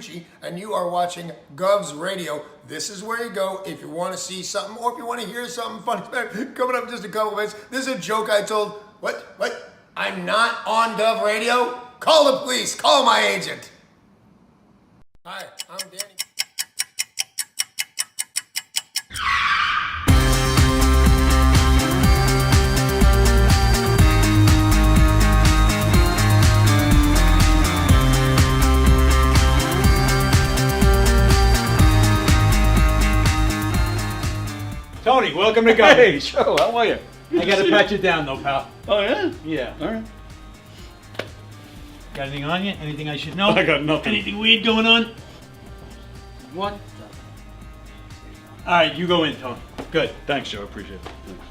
Gucci, and you are watching Gov's Radio. This is where you go if you want to see something or if you want to hear something funny. Coming up in just a couple minutes. This is a joke I told. What? I'm not on Gov Radio? Call the police. Call my agent. Hi, I'm Danny. Tony, welcome to Gov. Hey, Joe, how are you? I gotta pat you down though, pal. Oh, yeah? Yeah. All right. Got anything on you? Anything I should know? I got nothing. Anything weird going on? What? Alright, you go in, Tony. Good. Thanks, Joe. I appreciate it. Thanks.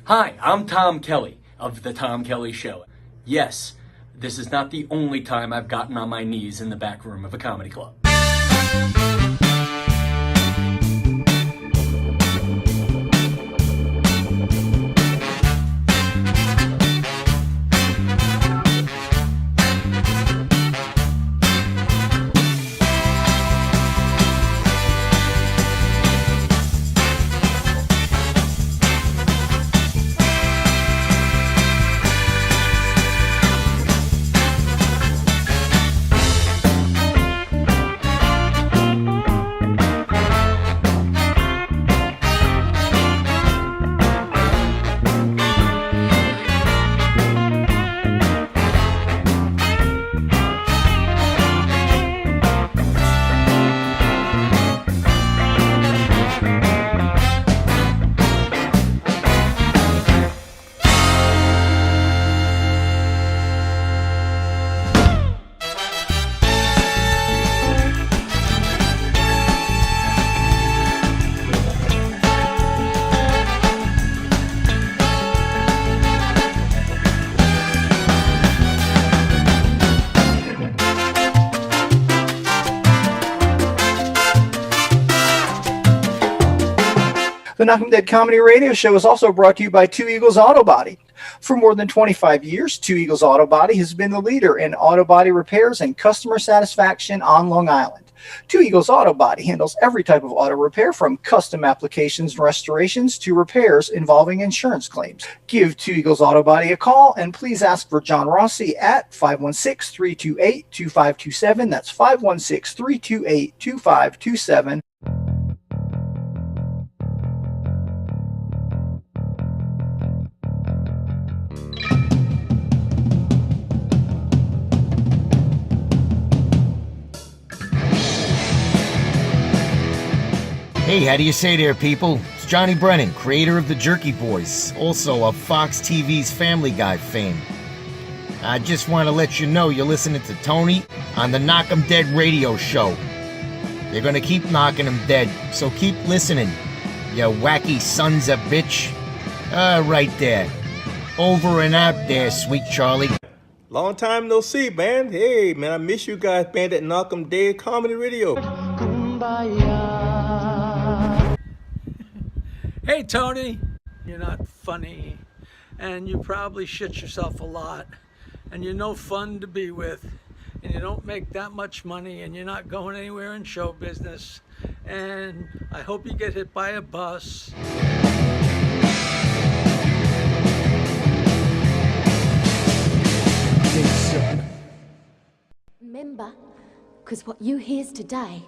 Hi, I'm Tom Kelly of The Tom Kelly Show. Yes, this is not the only time I've gotten on my knees in the back room of a comedy club. The Knockem Dead Comedy Radio Show is also brought to you by Two Eagles Auto Body. For more than 25 years, Two Eagles Auto Body has been the leader in auto body repairs and customer satisfaction on Long Island. Two Eagles Auto Body handles every type of auto repair, from custom applications and restorations to repairs involving insurance claims. Give Two Eagles Auto Body a call and please ask for John Rossi at 516-328-2527. That's 516-328-2527. Hey, how do you say there, people? It's Johnny Brennan, creator of the Jerky Boys, also of Fox TV's Family Guy fame. I just want to let you know you're listening to Tony on the Knockem Dead Radio Show. They're gonna keep knocking them dead, so keep listening, you wacky sons of bitch. Right there. Over and out there, sweet Charlie. Long time no see, man. Hey, man, I miss you guys, man, at Knockem Dead Comedy Radio. Hey, Tony, you're not funny, and you probably shit yourself a lot, and you're no fun to be with, and you don't make that much money, and you're not going anywhere in show business, and I hope you get hit by a bus. Remember, because what you hears today,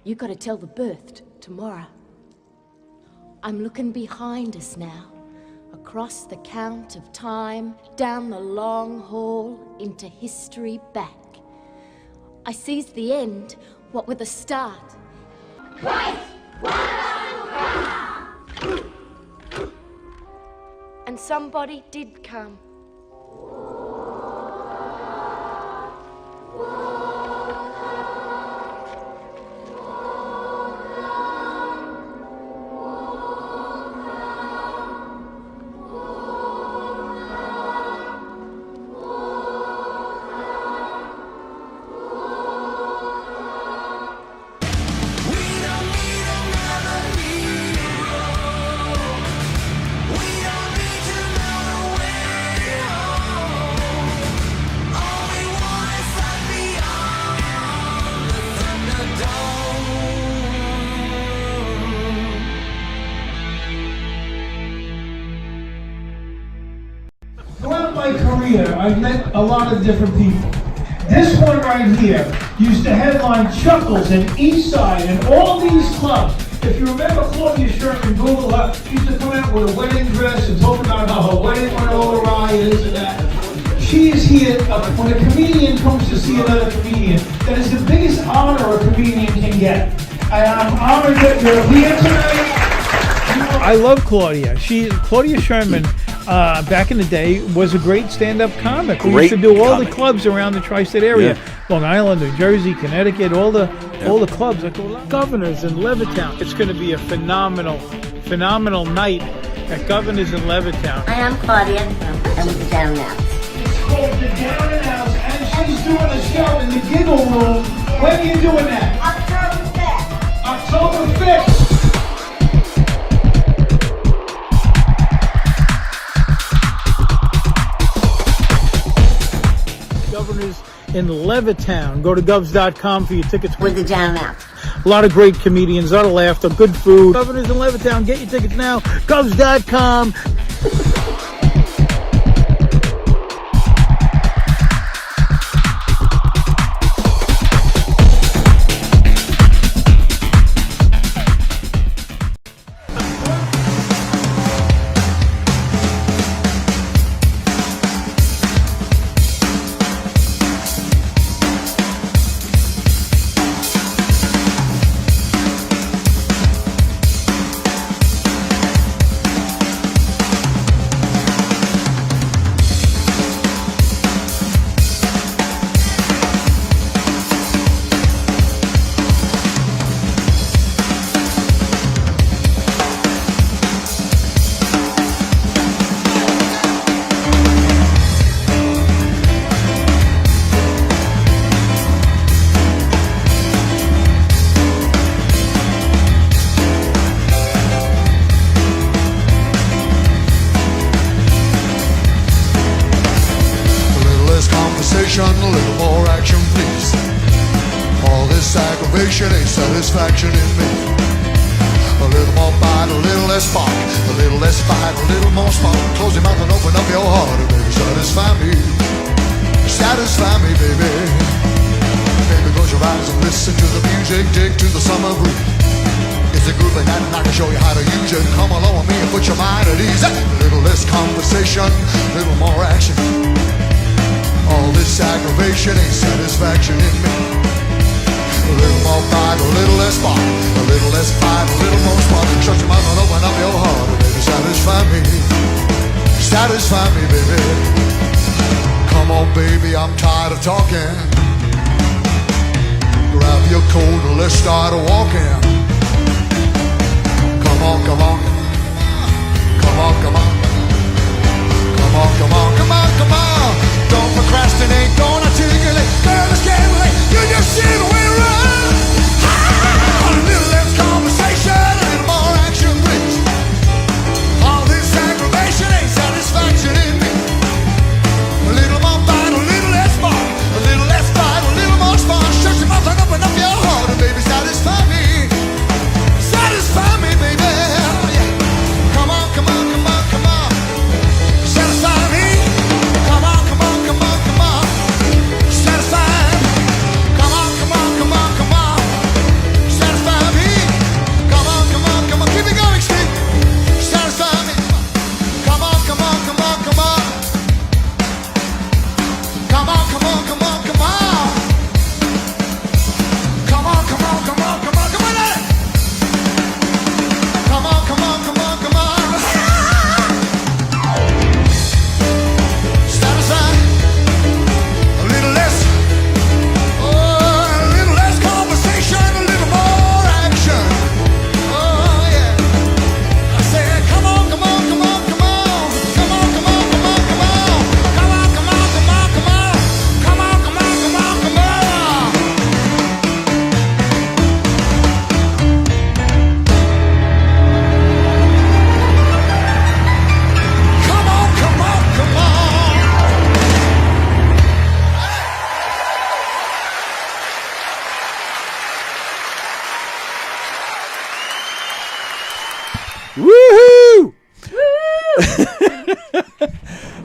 you got to tell the birthed tomorrow. I'm looking behind us now, across the count of time, down the long hall, into history back. I sees the end, what with the start. And somebody did come. my career, I've met a lot of different people. This one right here used to headline Chuckles and Eastside and all these clubs. If you remember Claudia Sherman, Google her, she used to come out with a wedding dress and talk about how her wedding went all awry and this and that. She is here, when a comedian comes to see another comedian, that is the biggest honor a comedian can get. And I'm honored that you're here tonight. I love Claudia. Claudia Sherman, back in the day, was a great stand-up comic. We used to do all the clubs around the tri-state area, Long Island, New Jersey, Connecticut, all the clubs. Governors in Levittown. It's going to be a phenomenal night at Governors in Levittown. Hi, I'm Claudia. I'm with the Down Now. It's called the Down and House, and she's doing a show in the Giggle Room. When are you doing that? October 5th. Governors in Levittown. Go to govs.com for your tickets. With the Down Now. A lot of great comedians, a lot of laughter, good food. Governors in Levittown, get your tickets now. Govs.com. A little more action, please. All this aggravation ain't satisfaction in me. A little more bite, a little less spark, a little less fight, a little more spark. Close your mouth and open up your heart, and baby, satisfy me. Satisfy me, baby. Baby, close your eyes and listen to the music, dig to the summer breeze. It's a groovy night and I can show you how to use it. Come along with me and put your mind at ease. A little less conversation, a little more action. All this aggravation ain't satisfaction in me. A little more bite, a little less spark, a little less fight, a little more spark. Shut your mouth and open up your heart, and baby, satisfy me. Satisfy me, baby. Come on, baby, I'm tired of talking. Grab your coat and let's start walking. Come on, come on. Come on, come on. Come on, come on, come on, come on. Don't procrastinate, don't articulate. Girl, let's get late. You just sit and we run. A little less conversation, a little more action, please. All this aggravation ain't satisfaction in me. A little more bite, a little less spark, a little less fight, a little more spark. Shut your mouth and open up your heart, and baby, satisfy me. Satisfy me, baby. Yeah.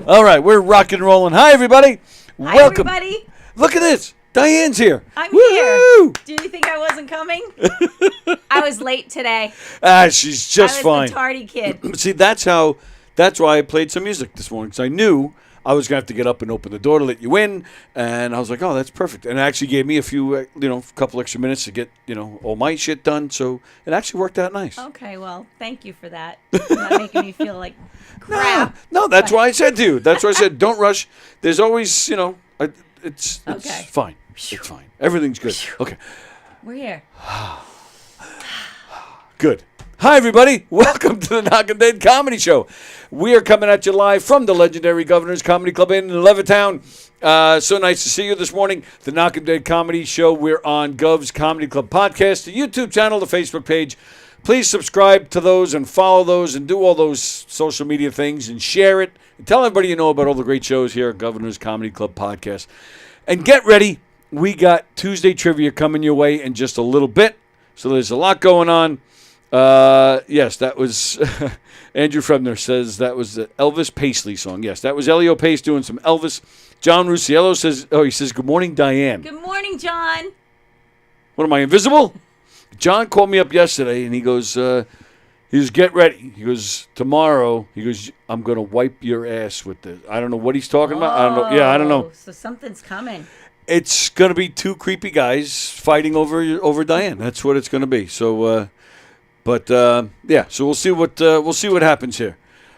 All right, we're rock and rolling. Hi, everybody. Hi, Welcome. everybody. Look at this. Diane's here. I'm Woo-hoo! here. Do you think I wasn't coming? I was late today. She's just fine. I was the tardy kid. See, that's why I played some music this morning, because I knew I was going to have to get up and open the door to let you in, and I was like, oh, that's perfect. And it actually gave me a couple extra minutes to get, all my shit done, so it actually worked out nice. Okay, well, thank you for that. Not making me feel like crap. No, that's why I said to you. That's why I said, don't rush. There's always, it's fine. It's fine. Everything's good. Okay. We're here. Good. Hi, everybody. Welcome to the Knockem Comedy Show. We are coming at you live from the legendary Governor's Comedy Club in Levittown. So nice to see you this morning. The Knockem Comedy Show. We're on Gov's Comedy Club podcast, the YouTube channel, the Facebook page. Please subscribe to those and follow those and do all those social media things and share it. And tell everybody you know about all the great shows here at Governor's Comedy Club podcast. And get ready. We got Tuesday trivia coming your way in just a little bit. So there's a lot going on. Yes, that was Andrew Frebner says that was the Elvis Paisley song. Yes, that was Elio Pace doing some Elvis. John Rusiello says, he says, good morning, Diane. Good morning, John. What am I, invisible? John called me up yesterday and he goes, get ready. He goes, tomorrow, I'm going to wipe your ass with this. I don't know what he's talking about. I don't know. Yeah, I don't know. So something's coming. It's going to be two creepy guys fighting over Diane. That's what it's going to be. So, so we'll see what happens here.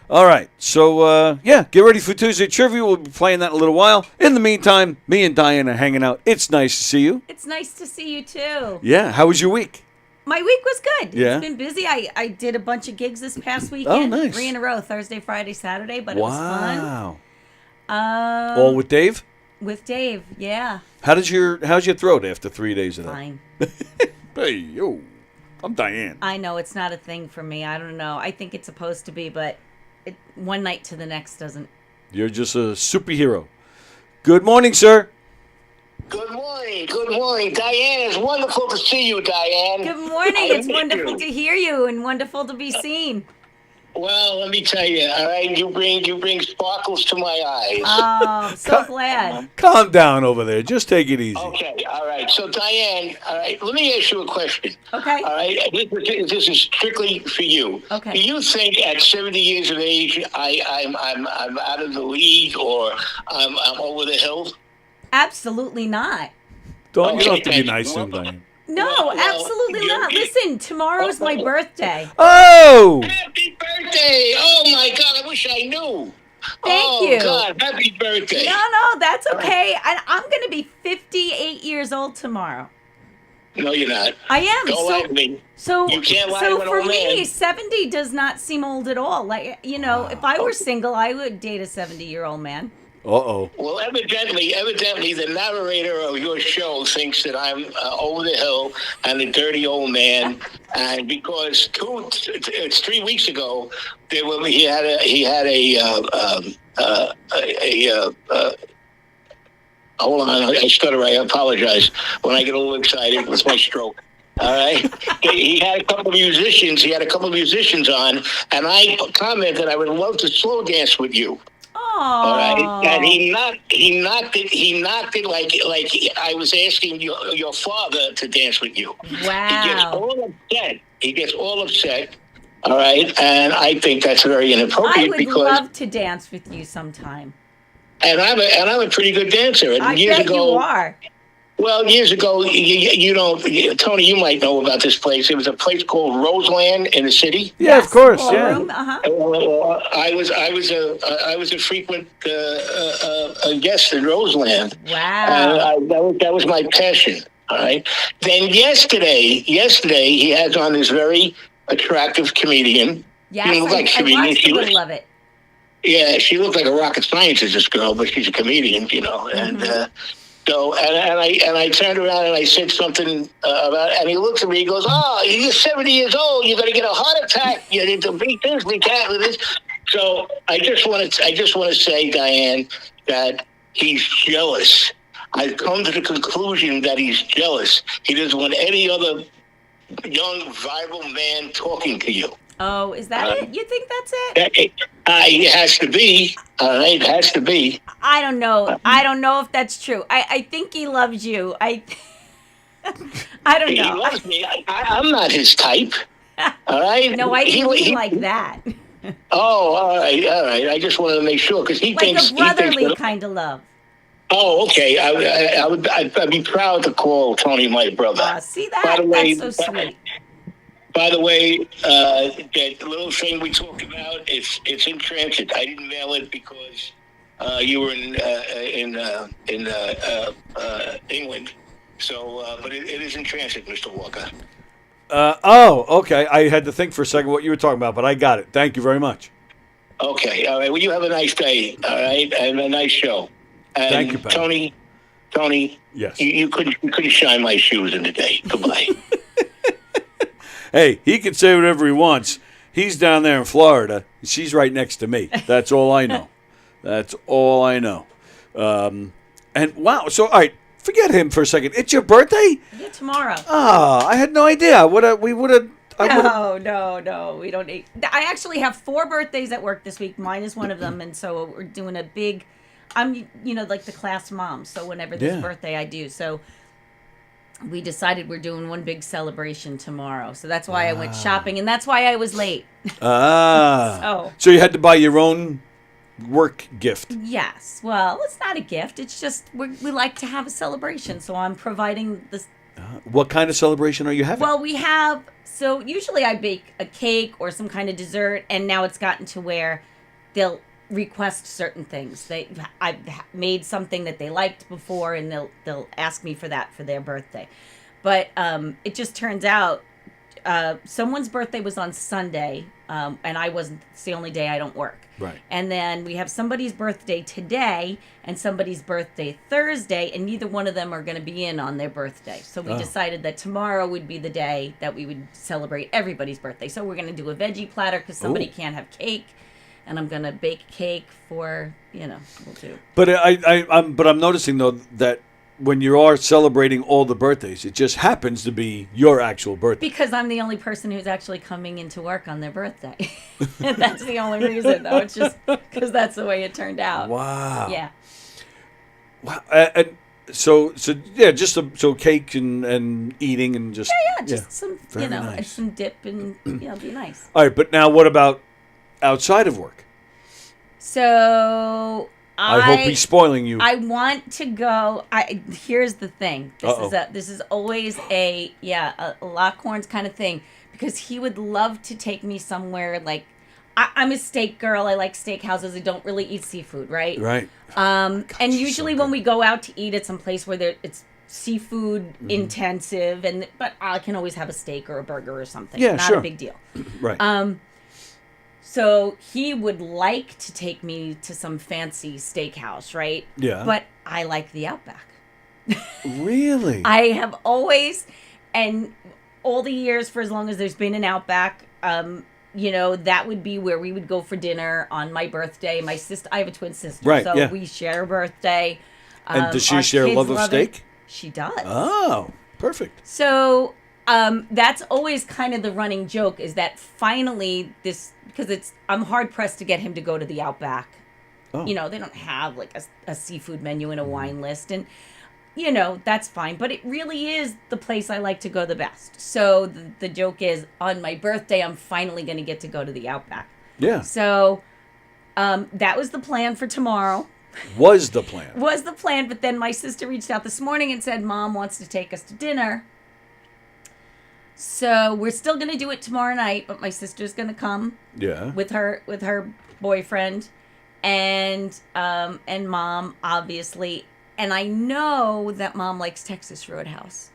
All right. So, get ready for Tuesday Trivia. We'll be playing that in a little while. In the meantime, me and Diane are hanging out. It's nice to see you. It's nice to see you, too. Yeah. How was your week? My week was good. Yeah. It's been busy. I did a bunch of gigs this past weekend. Oh, nice. 3 in a row, Thursday, Friday, Saturday, but it was fun. Wow. All with Dave? With Dave, yeah. How's your throat after 3 days of that? Fine. Hey, yo. I'm Diane. I know it's not a thing for me. I don't know. I think it's supposed to be, but one night to the next doesn't. You're just a superhero. Good morning, sir. Good morning. Good morning. Diane, it's wonderful to see you, Diane. Good morning. It's wonderful to hear you and wonderful to be seen. Well, let me tell you, all right, you bring sparkles to my eyes. Oh, I'm so glad. Calm down over there. Just take it easy. Okay, all right. So, Diane, all right, let me ask you a question. Okay. All right, this is strictly for you. Okay. Do you think at 70 years of age, I'm out of the league or I'm over the hill? Absolutely not. You don't have to be nice to him, Diane. No, absolutely not. Listen, tomorrow's my birthday. Oh! Happy birthday! Oh, my God, I wish I knew. Thank you. Oh, God, happy birthday. No, that's okay. I'm going to be 58 years old tomorrow. No, you're not. I am. Don't lie to me. So, you can't lie to an for old me, man. 70 does not seem old at all. Like, if I were single, I would date a 70-year-old man. Uh-oh. Well, evidently, the narrator of your show thinks that I'm over the hill and a dirty old man, and because 3 weeks ago, he had hold on, I stutter. I apologize when I get a little excited with my stroke. All right. He had a couple of musicians. He had a couple of musicians on, and I commented I would love to slow dance with you. All right, and he knocked it like I was asking your father to dance with you. Wow. He gets all upset. All right, and I think that's very inappropriate. I would love to dance with you sometime. And I'm a pretty good dancer. And I bet you are. Well, years ago, you know, Tony, you might know about this place. It was a place called Roseland in the city. Yeah, of course. Yeah. I was a frequent guest in Roseland. Wow. That was my passion. All right. Then yesterday he has on this very attractive comedian. Yes, she looked like I watched it. I love it. Yeah, she looked like a rocket scientist, this girl, but she's a comedian, you know, and. So and I turned around and I said something about, and he looks at me. He goes, "Oh, you're 70 years old. You're going to get a heart attack. You need to beat this, we can't with this." So I just want to say, Diane, that he's jealous. I've come to the conclusion that he's jealous. He doesn't want any other young, viable man talking to you. Oh, is that it? You think that's it? It has to be. All right, it has to be. I don't know. I don't know if that's true. I think he loves you. I don't He know. loves me. I'm not his type. All right. No, I didn't mean He- like that. Oh, all right, all right. I just wanted to make sure because he Like thinks a he thinks brotherly that- kind of love. Oh, okay. I'd be proud to call Tony my brother. See By that? the way, That's so sweet. By the way, that little thing we talked about, it's in transit. I didn't mail it because you were in England. So, but it is in transit, Mr. Walker. Okay. I had to think for a second what you were talking about, but I got it. Thank you very much. Okay. All right. Well, you have a nice day. All right, and a nice show. And Thank you, pal. Tony. Yes. You couldn't shine my shoes in the day. Goodbye. Hey, he can say whatever he wants. He's down there in Florida. She's right next to me. That's all I know. That's all I know. And wow. So, all right. Forget him for a second. It's your birthday? Yeah, tomorrow. Ah, I had no idea. We would have. No, we don't need. I actually have 4 birthdays at work this week. Mine is one of them, and so we're doing a big. I'm, like the class mom. So whenever there's Yeah. birthday, I do. So we decided we're doing one big celebration tomorrow. So that's why I went shopping, and that's why I was late. Ah. So So you had to buy your own work gift. yes, well, it's not a gift. It's just we like to have a celebration. So I'm providing this. What kind of celebration are you having? Well, we have, so usually I bake a cake or some kind of dessert, and now it's gotten to where they'll request certain things. I've made something that they liked before, and they'll ask me for that for their birthday. But it just turns out someone's birthday was on Sunday, and I wasn't. It's the only day I don't work. Right. And then we have somebody's birthday today and somebody's birthday Thursday, and neither one of them are going to be in on their birthday. So we decided that tomorrow would be the day that we would celebrate everybody's birthday. So we're going to do a veggie platter because somebody can't have cake, and I'm going to bake cake for, we'll do. But I'm noticing though that when you are celebrating all the birthdays, it just happens to be your actual birthday. Because I'm the only person who's actually coming into work on their birthday. That's the only reason, though. It's just because that's the way it turned out. Wow. Yeah. Wow. And so yeah, just so cake and eating and just Yeah, just some, Very and nice. some dip and, be nice. All right, but now what about outside of work? So I hope he's spoiling you. I want to go. Here's the thing. Uh-oh. This is always a Lockhorns kind of thing, because he would love to take me somewhere like. I'm a steak girl. I like steakhouses. I don't really eat seafood, right? Right. And usually when we go out to eat at some place where it's seafood intensive, but I can always have a steak or a burger or something. Yeah, Not sure. a big deal. Right. So he would like to take me to some fancy steakhouse, right? Yeah. But I like the Outback. Really? I have always, and all the years for as long as there's been an Outback, that would be where we would go for dinner on my birthday. My sister, I have a twin sister, Right, so yeah. we share a birthday. And does she our share a kids love of it. steak? She does. Oh, perfect. So that's always kind of the running joke, is that finally because I'm hard pressed to get him to go to the Outback. Oh. They don't have like a seafood menu and a wine list, and that's fine. But it really is the place I like to go the best. So the joke is, on my birthday, I'm finally going to get to go to the Outback. Yeah. So that was the plan for tomorrow. Was the plan. But then my sister reached out this morning and said, Mom wants to take us to dinner. So we're still going to do it tomorrow night, but my sister's going to come Yeah. with her boyfriend and Mom, obviously. And I know that Mom likes Texas Roadhouse.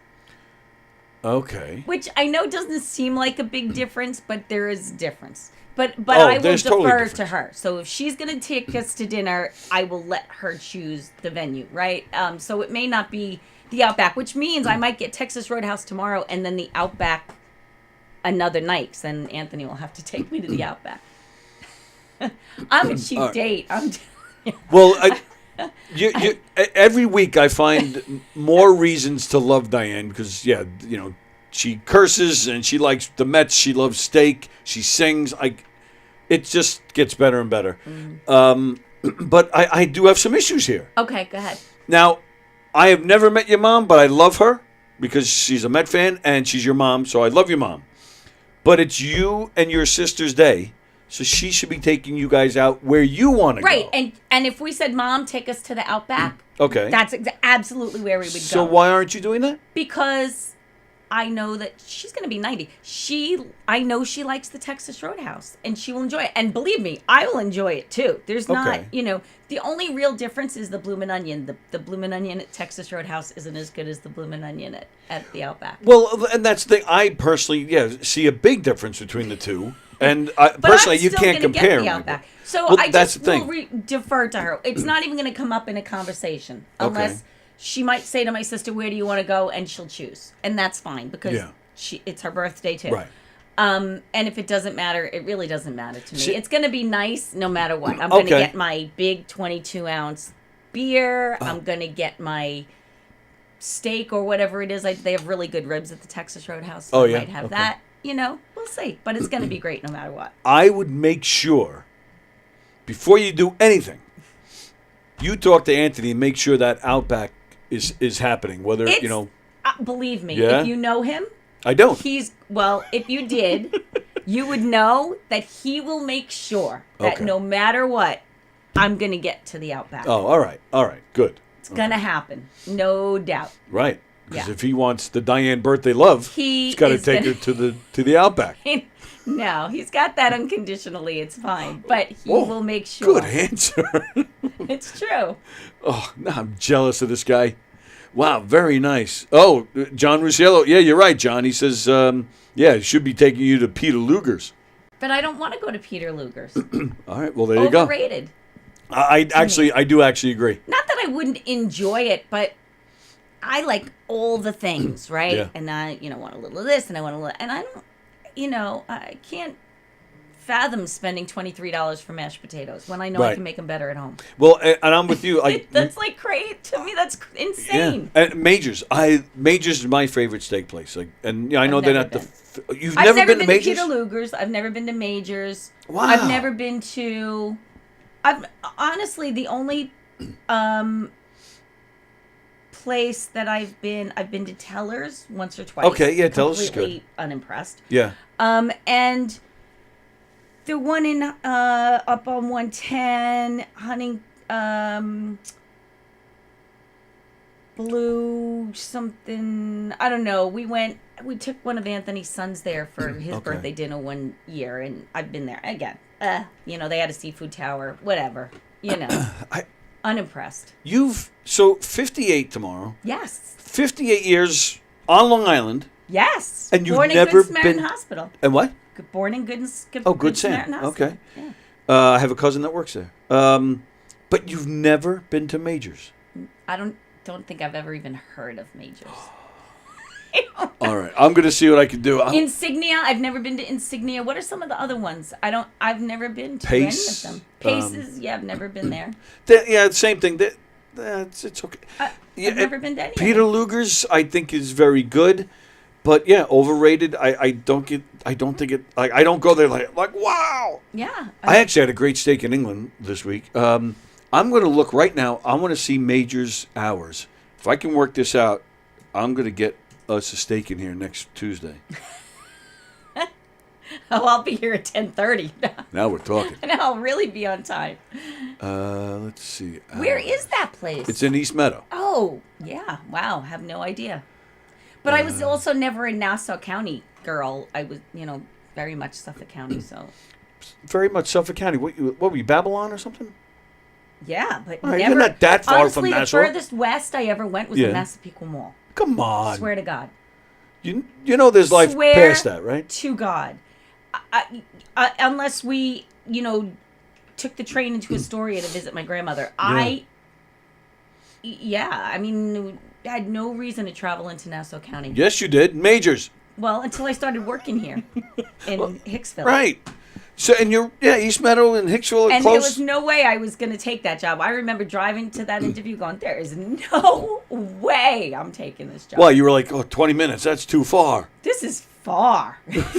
Okay. Which I know doesn't seem like a big difference, but there is a difference. But I will there's defer totally to her. So if she's going to take us to dinner, I will let her choose the venue, right? So it may not be the Outback, which means I might get Texas Roadhouse tomorrow and then the Outback another night. 'Cause then Anthony will have to take me to the Outback. I'm a cheap date. I'm Well, every week I find more reasons to love Diane because, she curses and she likes the Mets. She loves steak. She sings. It just gets better and better. Mm-hmm. But I do have some issues here. Okay, go ahead. Now, I have never met your mom, but I love her because she's a Met fan and she's your mom, so I love your mom. But it's you and your sister's day, so she should be taking you guys out where you want to go. Right, and if we said, Mom, take us to the Outback, Okay. that's absolutely where we would go. So why aren't you doing that? Because I know that she's going to be 90. I know she likes the Texas Roadhouse, and she will enjoy it. And believe me, I will enjoy it too. There's not, the only real difference is the Bloomin' Onion. The Bloomin' Onion at Texas Roadhouse isn't as good as the Bloomin' Onion at the Outback. Well, and that's the thing. I personally, see a big difference between the two. And But personally, I'm you still can't gonna compare get the them. Outback. So Well, I that's just the thing. will defer to her. It's not even going to come up in a conversation unless she might say to my sister, "Where do you want to go?" and she'll choose, and that's fine because it's her birthday too. Right. And if it doesn't matter, it really doesn't matter to me. It's going to be nice no matter what. I'm going to get my big 22-ounce beer. I'm going to get my steak or whatever it is. They have really good ribs at the Texas Roadhouse. So I might have that. We'll see. But it's going to be great no matter what. I would make sure, before you do anything, you talk to Anthony and make sure that Outback is happening. Whether, believe me, Yeah? if you know him, I don't. If you did, you would know that he will make sure that no matter what, I'm going to get to the Outback. Oh, all right, good. It's going to happen, no doubt. Right. Because if he wants the Diane birthday love, he's got to take her to the Outback. No, he's got that unconditionally. It's fine. But he will make sure. Good answer. It's true. Oh, now I'm jealous of this guy. Wow, very nice. Oh, John Rusciello. Yeah, you're right, John. He says, he should be taking you to Peter Luger's. But I don't want to go to Peter Luger's. All right, well, there you go. Overrated. I do actually agree. Not that I wouldn't enjoy it, but I like all the things, right? Yeah. And I, want a little of this, and I want a little, and I don't, I can't fathom spending $23 for mashed potatoes when I know I can make them better at home. Well, and I'm with you. That's like crazy to me. That's insane. Yeah. And Major's. Major's is my favorite steak place. I know they're not you've I've never been to Major's? Peter Luger's. I've never been to Major's. Wow. I've never been to. I've honestly the only place that I've been to Teller's once or twice. Okay, yeah, Teller's is good. Completely unimpressed. Yeah. And the one in up on 110 Blue something, I don't know. We took one of Anthony's sons there for his birthday dinner one year, and I've been there again. They had a seafood tower, whatever. Unimpressed. So 58 tomorrow. Yes. 58 years on Long Island. Yes. And you've Born in never Good Samaritan been Hospital. And what? Born in Good Good Samaritan Sam. Hospital. Okay. Yeah. I have a cousin that works there. But you've never been to Major's. I don't think I've ever even heard of Major's. All right, I'm gonna see what I can do. Insignia. I've never been to Insignia. What are some of the other ones? I've never been to Pace, any of them. Paces. I've never been there. Same thing. It's okay. I've never been to any. Peter Luger's, I think, is very good, but overrated. I don't think it. I don't go there like wow. Yeah. I actually had a great steak in England this week. I'm going to look right now. I want to see Major's hours. If I can work this out, I'm going to get us a steak in here next Tuesday. I'll be here at 10:30. Now we're talking. And I'll really be on time. Let's see. Where is that place? It's in East Meadow. Oh, yeah. Wow. Have no idea. But I was also never a Nassau County girl. I was, very much Suffolk County, so. Very much Suffolk County. What were you, Babylon or something? Yeah, but Right, never. you're not that far honestly, from Nassau. The furthest west I ever went was the Massapequa Mall. Come on. Swear to God. You know there's life Swear past that, right? To God. Unless we, took the train into Astoria to visit my grandmother. I had no reason to travel into Nassau County. Yes, you did. Major's. Well, until I started working here in Hicksville. Right. So, and East Meadow and Hicksville are and close. there was no way I was going to take that job. I remember driving to that interview going, there is no way I'm taking this job. Well, you were like, 20 minutes. That's too far. This is far. That's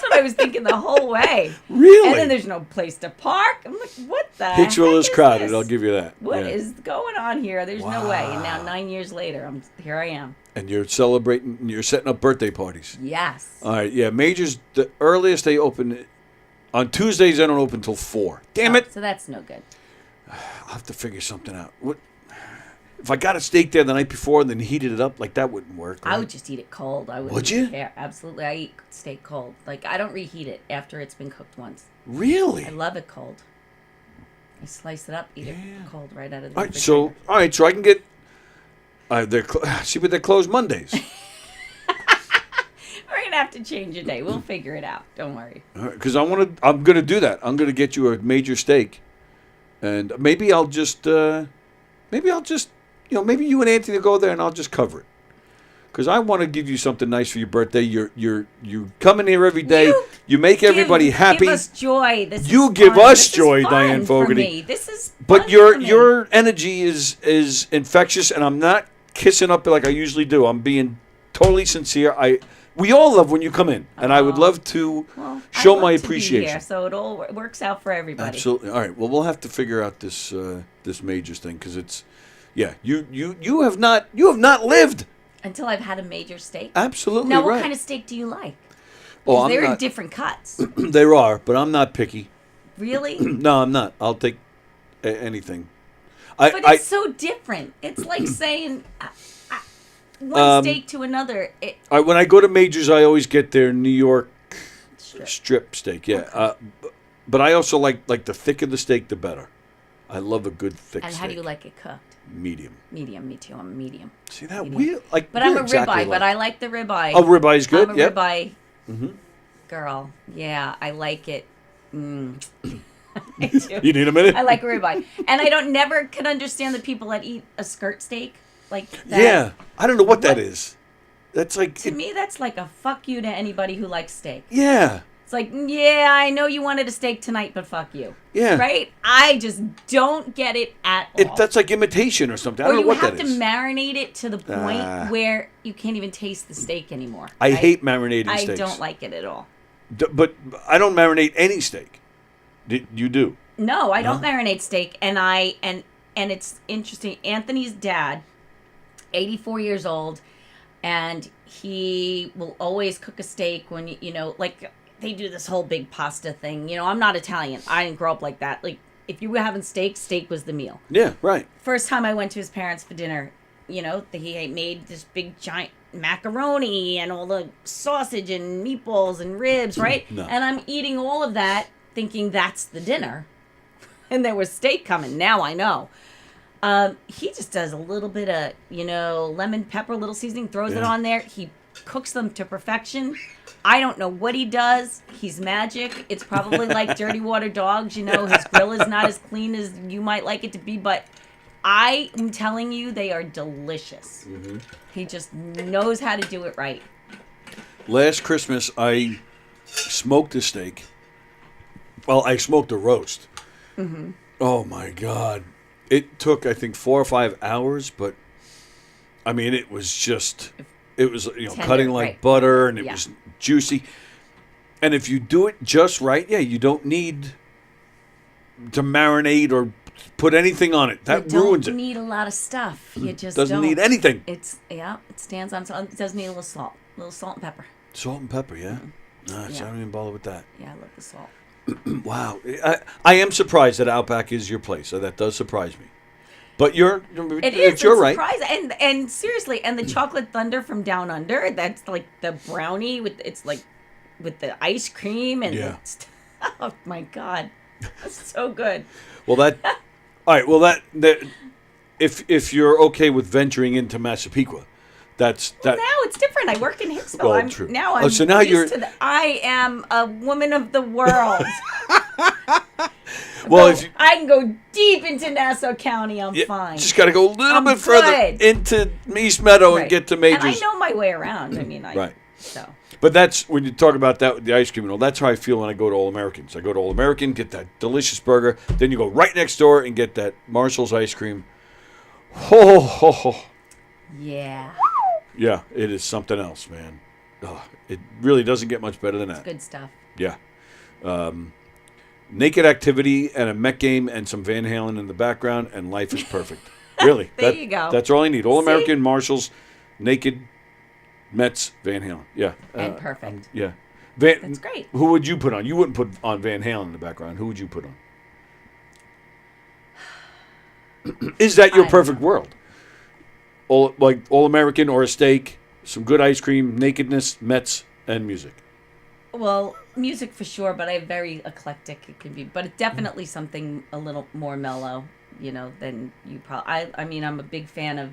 what I was thinking the whole way. Really? And then there's no place to park. I'm like, what the Hicksville heck is crowded. I'll give you that. What Yeah. is going on here? There's no way. And now 9 years later, here I am. And you're celebrating. You're setting up birthday parties. Yes. All right. Yeah. Majors. The earliest they open on Tuesdays. They don't open till 4. Damn it. So that's no good. I'll have to figure something out. What if I got a steak there the night before and then heated it up? Like that wouldn't work. Right? I would just eat it cold. I wouldn't Would you? care. Absolutely. I eat steak cold. Like, I don't reheat it after it's been cooked once. Really? I love it cold. I slice it up, eat it cold right out of the All right. So I can get. See, but they're closed Mondays. We're gonna have to change a day. We'll figure it out. Don't worry. Because I'm gonna do that. I'm gonna get you a major steak, and maybe I'll just, maybe you and Anthony go there, and I'll just cover it. Because I want to give you something nice for your birthday. You come in here every day. You make everybody happy. Give us joy. You give us joy, Diane Fogarty. This is fun But for me. your energy is infectious, and I'm not kissing up like I usually do. I'm being totally sincere. We all love when you come in, and I would love to show my appreciation. Here, so it all works out for everybody. Absolutely. All right. Well, we'll have to figure out this majors thing because it's, you have not lived. Until I've had a major steak. Absolutely Now, what right. kind of steak do you like? Oh, I'm They're in not- different cuts. There are, but I'm not picky. Really? No, I'm not. I'll take anything. But it's so different. It's like saying one steak to another. When I go to majors, I always get their New York strip steak. Yeah, but I also like the thicker the steak, the better. I love a good thick And steak. how do you like it cooked? Medium. Medium, me too. I'm a medium. See that? Medium. But I'm a exactly ribeye, alike. but I like the ribeye. Oh, ribeye's good, I'm a yep. ribeye Mhm. girl. Yeah, I like it. I do. You need a minute? I like a ribeye. And I never can understand the people that eat a skirt steak like that. Yeah, I don't know what that is. That's like To me, that's like a fuck you to anybody who likes steak. Yeah. It's like, yeah, I know you wanted a steak tonight, but fuck you. Yeah. Right? I just don't get it at all. That's like imitation or something. I Or don't know you what have that to is. marinate it to the point Ah. where you can't even taste the steak anymore. I hate marinating I steaks. don't like it at all. But I don't marinate any steak. You do? No, I don't marinate steak, and it's interesting. Anthony's dad, 84 years old, and he will always cook a steak when like they do this whole big pasta thing. I'm not Italian. I didn't grow up like that. Like if you were having steak was the meal. Yeah, right. First time I went to his parents for dinner, he had made this big giant macaroni and all the sausage and meatballs and ribs, right? No. And I'm eating all of that thinking that's the dinner. And there was steak coming. Now I know. He just does a little bit of, lemon, pepper, little seasoning, throws it on there. He cooks them to perfection. I don't know what he does. He's magic. It's probably like dirty water dogs. His grill is not as clean as you might like it to be, but I am telling you, they are delicious. Mm-hmm. He just knows how to do it right. Last Christmas, I smoked a steak. Well, I smoked a roast. Mm-hmm. Oh, my God. It took, I think, 4 or 5 hours, but, I mean, it was Tender, cutting like right. butter, and it was juicy. And if you do it just right, you don't need to marinate or put anything on it. That ruins You it. don't need a lot of stuff. You just Doesn't don't. need anything. It stands on. It does need a little salt and pepper. Salt and pepper, yeah? No, I don't even bother with that. Yeah, I love the salt. Wow. I am surprised that Outback is your place. So that does surprise me. But you're It's right. surprise. And seriously, and the chocolate thunder from Down Under, that's like the brownie with the ice cream and oh my God. That's so good. Well, all right. Well, that if you're okay with venturing into Massapequa, that's that. Now it's different. I work in Hicksville. Well, true. Now I'm so now used to I am a woman of the world. Well, if you, I can go deep into Nassau County, I'm fine. just got to go a little I'm bit further good. into East Meadow and Right. get to Majors. And I know my way around. I mean, Right. So. But that's when you talk about that with the ice cream and all. That's how I feel when I go to All Americans. I go to All American, get that delicious burger. Then you go right next door and get that Marshall's ice cream. Yeah. Yeah, it is something else, man. it really doesn't get much better than that. Good stuff. Yeah. Naked activity and a Met game and some Van Halen in the background, and life is perfect. Really. There you go. That's all I need. All American, Marshalls, naked, Mets, Van Halen. Yeah. And perfect. Yeah. That's great. Who would you put on? You wouldn't put on Van Halen in the background. Who would you put on? Is that your perfect world? All American or a steak, some good ice cream, nakedness, Mets, and music. Well, music for sure, but I'm very eclectic. It can be, but it's definitely something a little more mellow, than you probably. I mean, I'm a big fan of,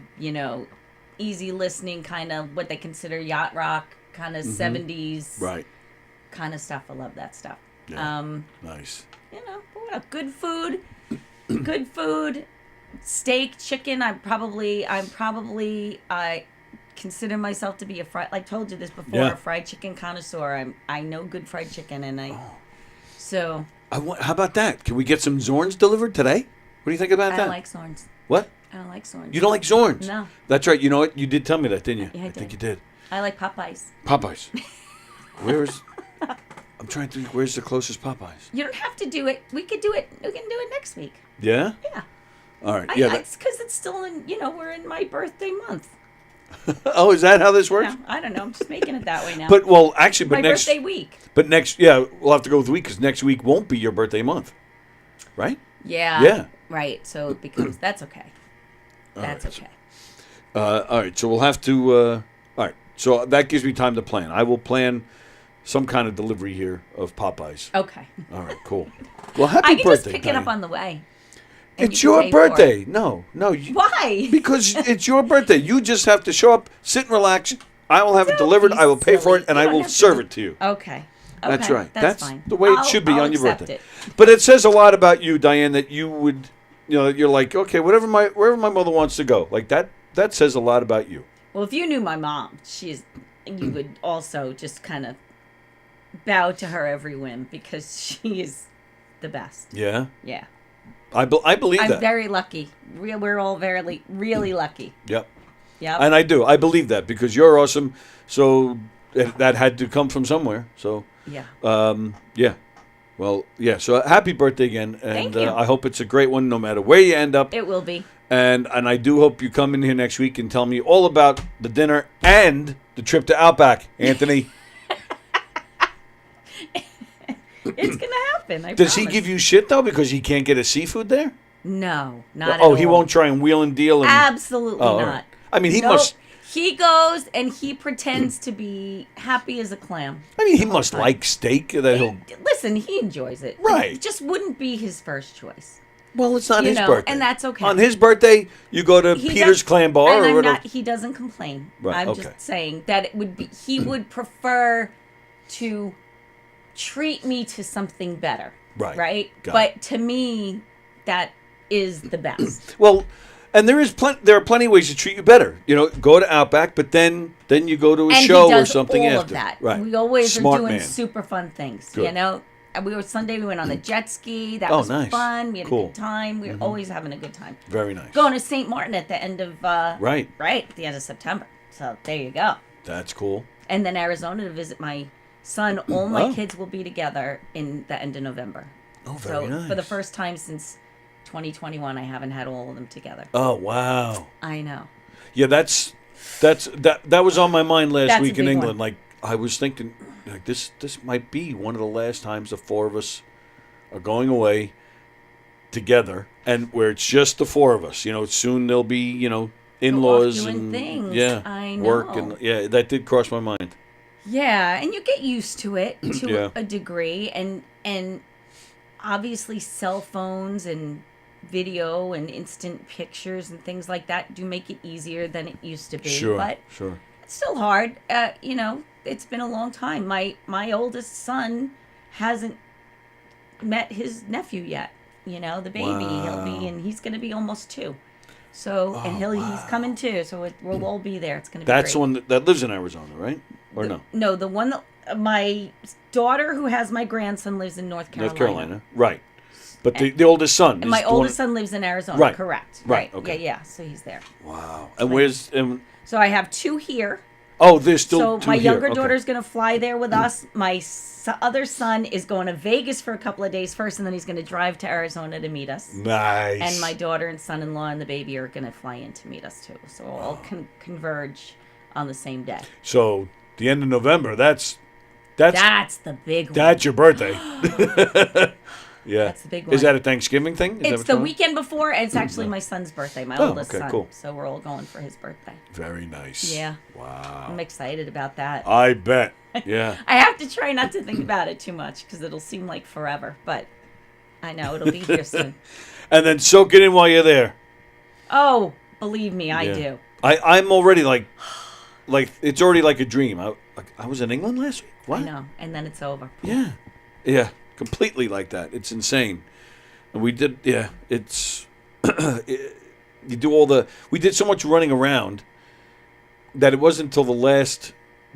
easy listening, kind of what they consider yacht rock, kind of 70s, right? Kind of stuff. I love that stuff. Yeah. Nice. Good food, steak, chicken. I consider myself to be like I told you this before, a fried chicken connoisseur. I know good fried chicken, and so. How about that? Can we get some Zorns delivered today? What do you think about that? I don't like Zorns. What? I don't like Zorns. You don't like Zorns? No. That's right. You know what? You did tell me that, didn't you? Yeah, I think you did. I like Popeyes. Popeyes. I'm trying to think. Where's the closest Popeyes? You don't have to do it. We can do it next week. Yeah. Yeah. All right. It's because it's still in. We're in my birthday month. Oh, is that how this works? No, I don't know. I'm just making it that way now. But actually, my birthday week. But we'll have to go with the week because next week won't be your birthday month, right? Yeah. Yeah. Right. So it becomes that's okay. That's okay. All right. So we'll have to. All right. So that gives me time to plan. I will plan some kind of delivery here of Popeyes. Okay. All right. Cool. Well, happy I can birthday, just pick it up Diane. on the way. It's your birthday. No. Why? Because it's your birthday. You just have to show up, sit and relax. I will have it delivered. I will pay for it, and I will serve it to you. Okay. That's right. That's fine. The way it should be I'll on your accept birthday. it. But it says a lot about you, Diane, that you would, you're like, okay, wherever my mother wants to go. Like that says a lot about you. Well, if you knew my mom, you would also just kind of bow to her every whim because she is the best. Yeah? Yeah. I believe that. I'm very lucky. We're all really lucky. Yep. Yep. And I do. I believe that because you're awesome. So that had to come from somewhere. So yeah. Yeah. Well, yeah. So happy birthday again, and Thank you. I hope it's a great one, no matter where you end up. It will be. And I do hope you come in here next week and tell me all about the dinner and the trip to Outback, Anthony. It's gonna happen. I Does promise. he give you shit though because he can't get his seafood there? No, not at all. Oh, he won't try and wheel and deal. And, Absolutely all not. right. I mean, he Nope. must. He goes and he pretends to be happy as a clam. I mean, he must like steak. That he'll. Listen, he enjoys it. Right. It just wouldn't be his first choice. Well, it's not his birthday, and that's okay. On his birthday, you go to He Peter's does- Clam Bar and or I'm whatever. not, he doesn't complain. Right, I'm okay. just saying that it would be. He would prefer to treat me to something better. Right. Right. Got But to me, that is the best. Well, and there are plenty of ways to treat you better. Go to Outback, but then you go to a And show he does or something all after. of that. Right. We always Smart are doing man. super fun things. Good. And Sunday we went on the jet ski. That Oh, was nice. fun. We had Cool. a good time. We were Mhm. always having a good time. Very nice. Going to St. Martin at the end of Right. at the end of September. So there you go. That's cool. And then Arizona to visit my son. All my Oh. kids will be together in the end of November. Oh, very so for the nice. first time since 2021, I haven't had all of them together. Oh wow. I know. Yeah, that was on my mind last That's a week in big England. one. Like I was thinking, like this might be one of the last times the four of us are going away together, and where it's just the four of us. Soon there'll be in-laws doing and things. yeah, I work know. and yeah, that did cross my mind. Yeah, and you get used to it to Yeah. a degree, and obviously cell phones and video and instant pictures and things like that do make it easier than it used to be. Sure, But sure. it's still hard. It's been a long time. My oldest son hasn't met his nephew yet. The baby. Wow. He's going to be almost 2. So and he's coming too. So we'll all be there. It's going to be. That's great. the one that lives in Arizona, right? Or no? No, the one that my daughter who has my grandson lives in North Carolina. North Carolina, right? But the oldest son. And is my the one- oldest son lives in Arizona. Right. Correct. Right, okay. Yeah. So he's there. Wow. And where's So I have 2 here. Oh, there's still So two my here. younger Okay. daughter's going to fly there with us. My other son is going to Vegas for a couple of days first, and then he's going to drive to Arizona to meet us. Nice. And my daughter and son-in-law and the baby are going to fly in to meet us too. So we'll all converge on the same day. So the end of November. That's the big one. That's your birthday. Yeah. That's the big one. Is that a Thanksgiving thing? Is that It's what's the going on? weekend before, and it's actually my son's birthday, my Oh, oldest okay, son. cool. So we're all going for his birthday. Very nice. Yeah. Wow. I'm excited about that. I bet. Yeah. I have to try not to think about it too much because it'll seem like forever, but I know it'll be here soon. And then soak it in while you're there. Oh, believe me, I Yeah. do. I'm already like it's already like a dream. I was in England last week. What? I know, and then it's over. Yeah. Yeah. Completely like that. It's insane. And we did. Yeah. It's you do all the. We did so much running around that it wasn't until the last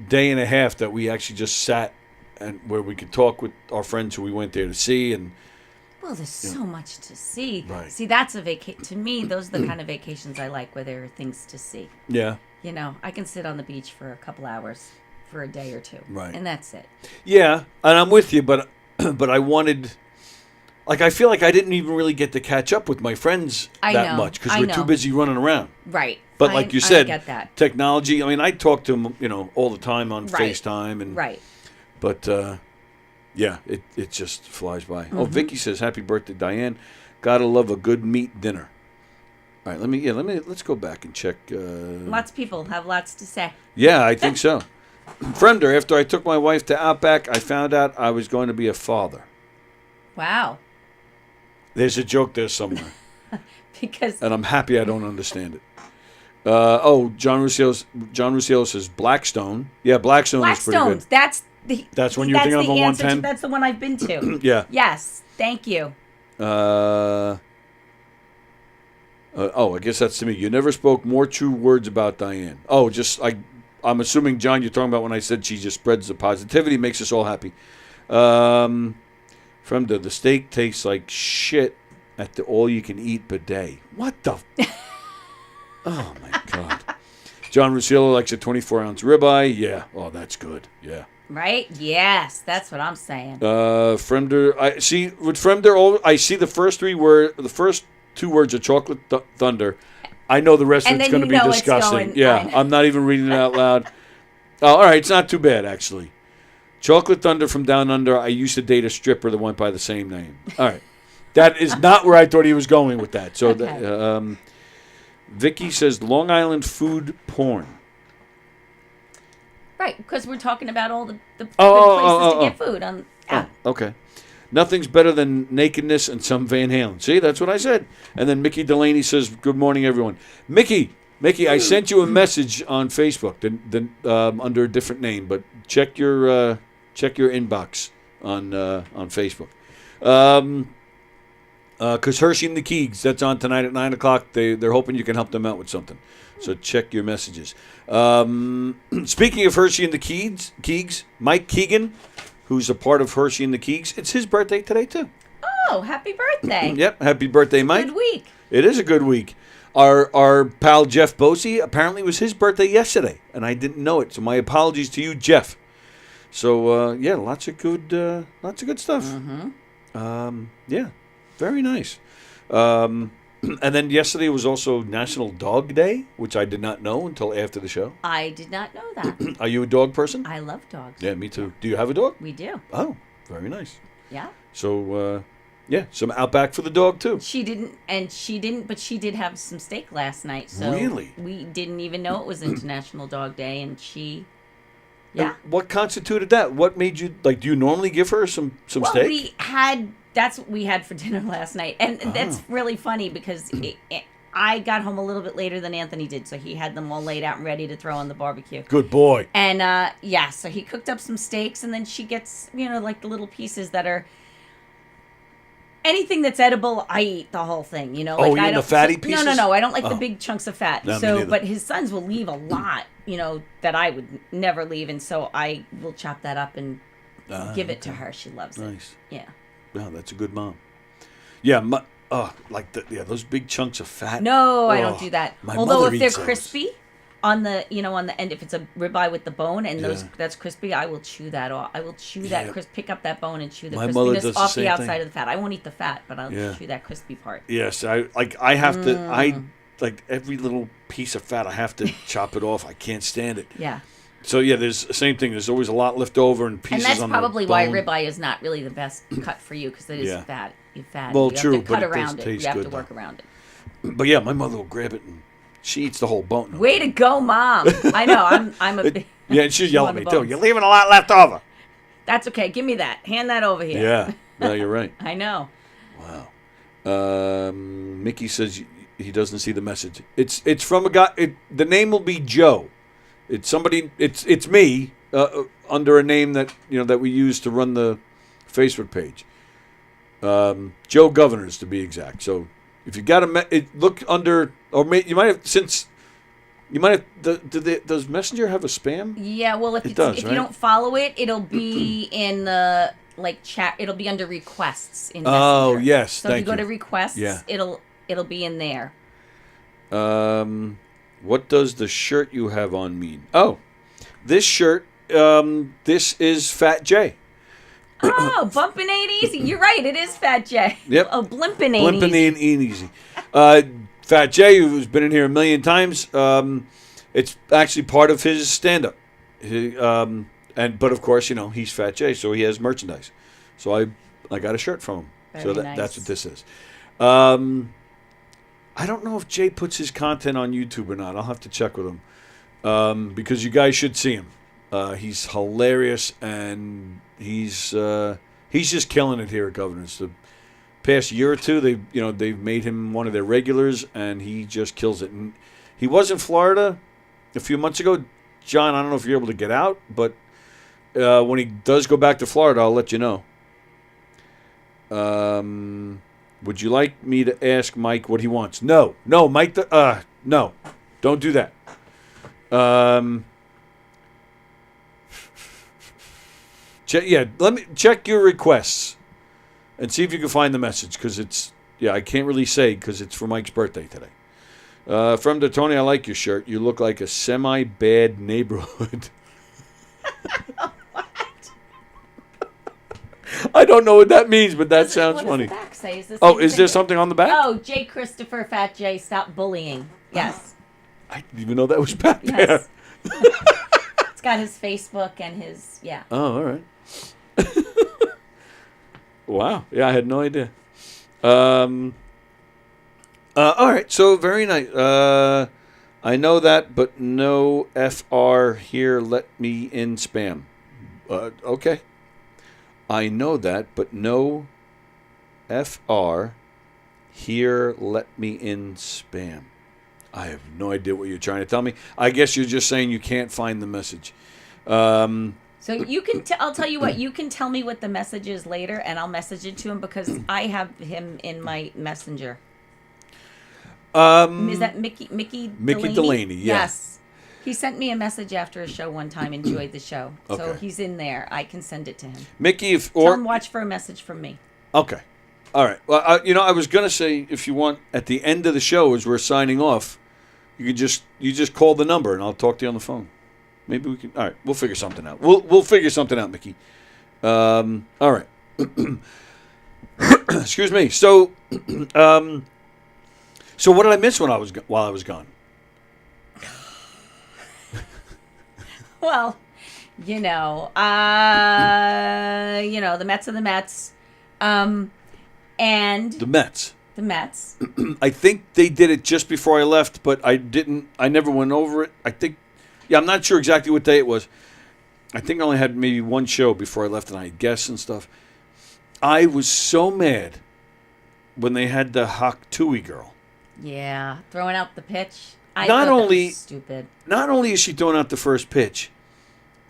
day and a half that we actually just sat and where we could talk with our friends who we went there to see and. Well, there's so much to see. Right. See, that's a vacation. To me, those are the kind of vacations I like, where there are things to see. Yeah. You know, I can sit on the beach for a couple hours for a day or two. Right. And that's it. Yeah, and I'm with you, but I wanted, like, I feel like I didn't even really get to catch up with my friends I that know, much because I we're know. too busy running around. Right. But like you said, I get that. technology. I mean, I talk to them, all the time on Right. FaceTime, and Right. But yeah, it just flies by. Oh, Mhm. Vicky says, "Happy birthday, Diane! Gotta love a good meat dinner." All right, let's go back and check. Lots of people have lots to say. Yeah, I think so. Fremder, after I took my wife to Outback, I found out I was going to be a father. Wow. There's a joke there somewhere. Because And I'm happy I don't understand it. John Rusciello says Blackstone. Yeah, Blackstone is pretty Blackstones. good. That's when you're thinking of a answer 110? That's the one I've been to. Yeah. Yes. Thank you. I guess that's to me. You never spoke more true words about Diane. Oh, I'm assuming, John, you're talking about when I said she just spreads the positivity, makes us all happy. From the steak tastes like shit at the all-you-can-eat bidet. What the? Oh, my God. John Rusciello likes a 24-ounce ribeye. Yeah. Oh, that's good. Yeah. Right? Yes. That's what I'm saying. Fremder, I see with Fremder. I see the first two words are chocolate thunder. I know the rest of And it's then going to you be know it's disgusting. going- Yeah, I'm not even reading it out loud. Oh, all right, it's not too bad actually. Chocolate Thunder from Down Under. I used to date a stripper that went by the same name. All right, that is not where I thought he was going with that. So, Okay. Vicky says Long Island food porn. Right, because we're talking about all the good Oh, places to get food. Okay. Nothing's better than nakedness and some Van Halen. See, that's what I said. And then Mickey Delaney says, "Good morning, everyone." Mickey, I sent you a message on Facebook, under a different name, but check your inbox on Facebook. Because Hershey and the Keegs, that's on tonight at 9 o'clock. They're hoping you can help them out with something. So check your messages. Speaking of Hershey and the Keegs, Mike Keegan, who's a part of Hershey and the Keegs, it's his birthday today, too. Oh, happy birthday. Yep, happy birthday, Mike. Good week. It is a good week. Our pal Jeff Bosey, apparently was his birthday yesterday, and I didn't know it. So my apologies to you, Jeff. So yeah, lots of good stuff. Mm-hmm. Yeah, very nice. And then yesterday was also National Dog Day, which I did not know until after the show. I did not know that. Are you a dog person? I love dogs. Yeah, me too. Do you have a dog? We do. Oh, very nice. Yeah. So yeah, some Outback for the dog too. She didn't, but she did have some steak last night. So Really? we didn't even know it was International Dog Day, and she, yeah. And what constituted that? What made you like? Do you normally give her some Well, steak? that's what we had for dinner last night, and that's really funny because I got home a little bit later than Anthony did, so he had them all laid out and ready to throw on the barbecue. Good boy. And yeah, so he cooked up some steaks, and then she gets like the little pieces that are. Anything that's edible, I eat the whole thing. Oh, like you I mean don't, the fatty pieces? No. I don't like the Oh. big chunks of fat. No, me So, neither. but his sons will leave a lot, that I would never leave, and so I will chop that up and give it to her. She loves it. Nice. Yeah. Wow, that's a good mom. Yeah, those big chunks of fat. No, I don't do that. my Although mother if they're eats those. crispy, on the end, if it's a ribeye with the bone and that's crispy, I will chew that off. I will chew that pick up that bone and chew the crispiness off the outside of the fat. I won't eat the fat, but I'll chew that crispy part. Yes, I have to. I like every little piece of fat. I have to chop it off. I can't stand it. Yeah. So there's the same thing. There's always a lot left over and pieces. And that's on probably the why bone. ribeye is not really the best cut for you because it is fat. Well, you true, have to cut but it around does it. taste You have good, to work though. around it. But yeah, my mother will grab it and she eats the whole bone. Way to go, Mom! I know. I'm a big. Yeah, and she'll yell at me too. bones. You're leaving a lot left over. That's okay. Give me that. Hand that over here. Yeah, no, you're right. I know. Mickey says he doesn't see the message. It's from a guy. The name will be Joe. It's somebody. It's me under a name that that we use to run the Facebook page. Joe Governors to be exact. So if you got look under, or you might have does Messenger have a spam? Yeah. Well, if It does, if right? you don't follow it, it'll be in the chat. It'll be under requests in Messenger. Oh yes, So if you go to requests, Yeah. it'll be in there. What does the shirt you have on mean? Oh, this shirt. This is Fat J. Oh, bumpin' ain't easy. You're right. It is Fat J. Yep. Oh, blimpin' ain't Blimpin' easy. ain't easy. Fat J, who's been in here a million times, it's actually part of his stand-up. But of course, he's Fat J, so he has merchandise. So I got a shirt from him. Very nice. That's what this is. I don't know if Jay puts his content on YouTube or not. I'll have to check with him because you guys should see him. He's hilarious and he's just killing it here at Governors. The past year or two, they've made him one of their regulars, and he just kills it. And he was in Florida a few months ago. John, I don't know if you're able to get out, but when he does go back to Florida, I'll let you know. Would you like me to ask Mike what he wants? No, Mike. No, don't do that. Let me check your requests and see if you can find the message because I can't really say because it's for Mike's birthday today. From the Tony, I like your shirt. You look like a semi-bad neighborhood. I don't know what that means, but that sounds funny. What does the back say? Is this Is there something on the back? Oh, J. Christopher, Fat J, stop bullying. Yes. I didn't even know that was back there. Yes. It's got his Facebook and his, Oh, all right. Wow. Yeah, I had no idea. All right. So very nice. I know that, but no FR here. Let me in spam. Okay. I know that, but no FR here. Let me in spam. I have no idea what you're trying to tell me. I guess you're just saying you can't find the message. So you can. I'll tell you what. You can tell me what the message is later, and I'll message it to him because I have him in my messenger. Is that Mickey Delaney? Yeah. Yes. He sent me a message after a show one time. Enjoyed the show, so Okay. he's in there. I can send it to him. Mickey, Tell him watch for a message from me. Okay. All right. Well, I was gonna say if you want at the end of the show as we're signing off, you just call the number and I'll talk to you on the phone. Maybe we can. All right. We'll figure something out. We'll figure something out, Mickey. All right. Excuse me. So, so what did I miss while I was gone? Well, the Mets are the Mets, and The Mets. The Mets. I think they did it just before I left, but I never went over it. I'm not sure exactly what day it was. I think I only had maybe one show before I left, and I guessed and stuff. I was so mad when they had the Hawk Tui girl. Yeah, throwing out the pitch. I Not thought that only- was stupid. Not only is she throwing out the first pitch,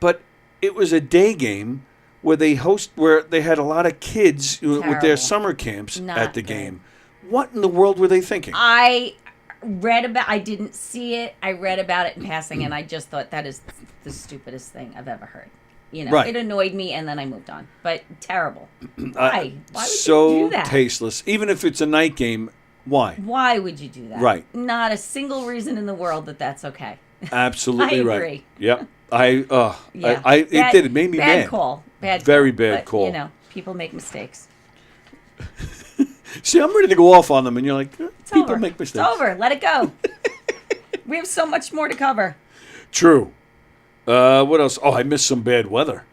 but it was a day game where they had a lot of kids with their Terrible. summer camps Not at the good. game. What in the world were they thinking? I didn't see it. I read about it in passing, and I just thought that is the stupidest thing I've ever heard. Right. It annoyed me, and then I moved on. But terrible. Why? Why would so you do that? tasteless. Even if it's a night game, why? Why would you do that? Right. Not a single reason in the world that that's okay. Absolutely I right. agree. Yep. Yeah. It made me bad mad. Call. Bad Very call. bad But, call. You know, people make mistakes. See, I'm ready to go off on them, and you're like, It's people over. make mistakes. It's over. Let it go. We have so much more to cover. True. What else? Oh, I missed some bad weather.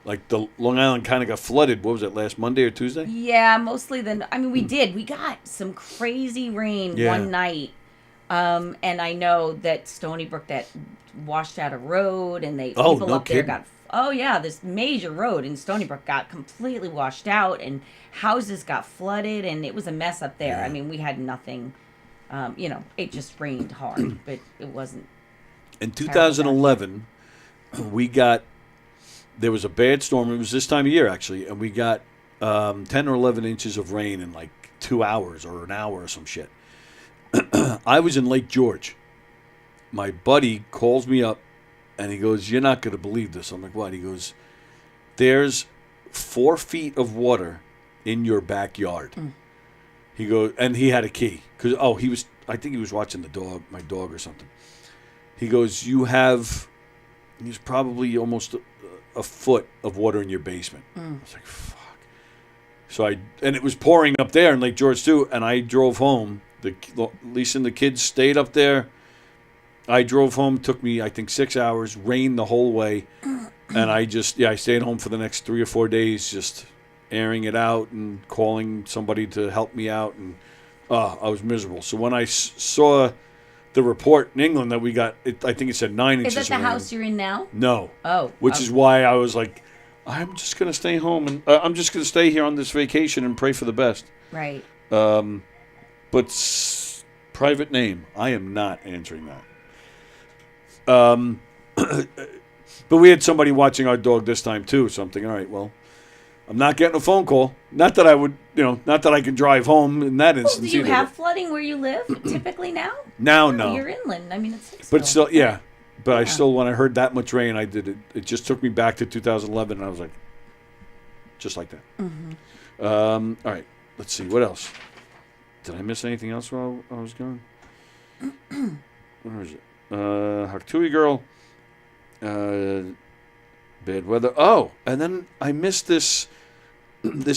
Like the Long Island kind of got flooded. What was it, last Monday or Tuesday? Yeah, mostly we did. We got some crazy rain one night. And I know that Stony Brook that washed out a road and people up there got this major road in Stony Brook got completely washed out and houses got flooded and it was a mess up there. I mean, we had nothing, it just rained hard, but it wasn't. In 2011, there was a bad storm. It was this time of year, actually, and we got 10 or 11 inches of rain in like 2 hours or an hour or some shit. I was in Lake George. My buddy calls me up, and he goes, "You're not going to believe this." I'm like, "What?" He goes, "There's 4 feet of water in your backyard." He goes, and he had a key because I think he was watching my dog or something. He goes, he's probably almost a foot of water in your basement. I was like, fuck. So and it was pouring up there in Lake George too, and I drove home. Lisa and the kids stayed up there. I drove home, took me, I think, 6 hours, rained the whole way. And I stayed home for the next 3 or 4 days, just airing it out and calling somebody to help me out. And I was miserable. So when I saw the report in England that we got, I think it said 9 inches. Is that the house you're in now? No. Oh. Which is why I was like, I'm just going to stay home and I'm just going to stay here on this vacation and pray for the best. Right. But private name, I am not answering that. But we had somebody watching our dog this time too. So I'm thinking, all right, well, I'm not getting a phone call. Not that I would, not that I can drive home in that instance. Do you have flooding where you live typically now? Now, no. You're inland. I mean, it's but still, yeah. But I still, when I heard that much rain, I did it. It just took me back to 2011, and I was like, just like that. Mm-hmm. All right, let's see. What else? Did I miss anything else while I was gone? Where is it? Haktui Girl. Bad weather. Oh, and then I missed this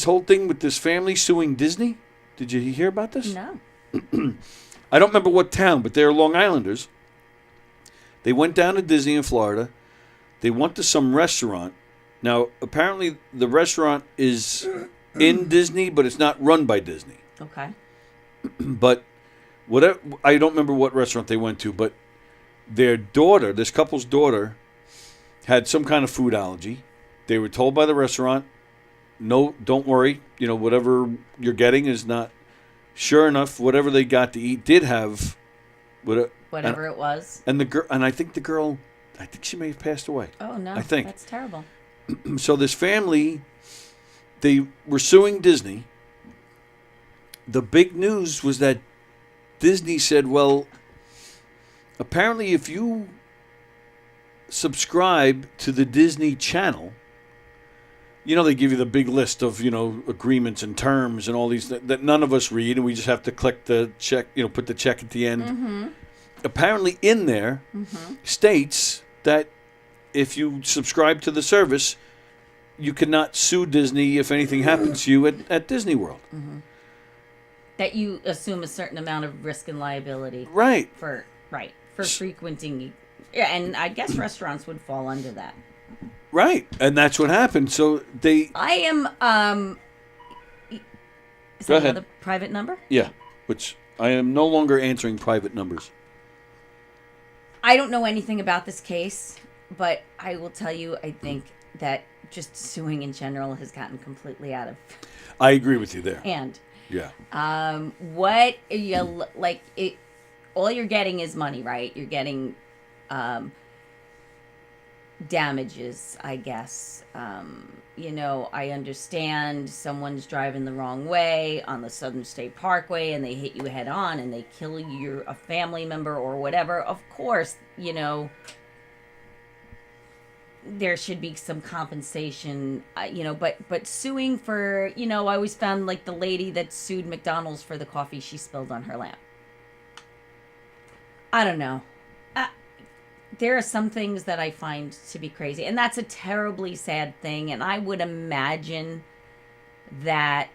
whole thing with this family suing Disney. Did you hear about this? No. I don't remember what town, but they're Long Islanders. They went down to Disney in Florida. They went to some restaurant. Now, apparently the restaurant is in Disney, but it's not run by Disney. Okay. But whatever, I don't remember what restaurant they went to, but their daughter, this couple's daughter, had some kind of food allergy. They were told by the restaurant, no, don't worry, whatever you're getting is not. Sure enough, whatever they got to eat did have whatever it was. And I think the girl, she may have passed away. Oh no, I think that's terrible. So this family, they were suing Disney. The big news was that Disney said, well, apparently if you subscribe to the Disney Channel, they give you the big list of, agreements and terms and all these that none of us read, and we just have to click the check, put the check at the end. Mm-hmm. Apparently in there states that if you subscribe to the service, you cannot sue Disney if anything happens to you at Disney World. Mm-hmm. That you assume a certain amount of risk and liability. Right. For frequenting. Yeah, and I guess restaurants would fall under that. Right. And that's what happened. So I am is Go that ahead. another private number? Yeah. Which I am no longer answering private numbers. I don't know anything about this case, but I will tell you I think that just suing in general has gotten completely out of I agree with you there. hand. Yeah. What you like it all you're getting is money, right? You're getting damages, I guess. I understand someone's driving the wrong way on the Southern State Parkway and they hit you head on and they kill a family member or whatever. Of course, there should be some compensation, but suing for, I always found like the lady that sued McDonald's for the coffee she spilled on her lamp. I don't know. there are some things that I find to be crazy, and that's a terribly sad thing. And I would imagine that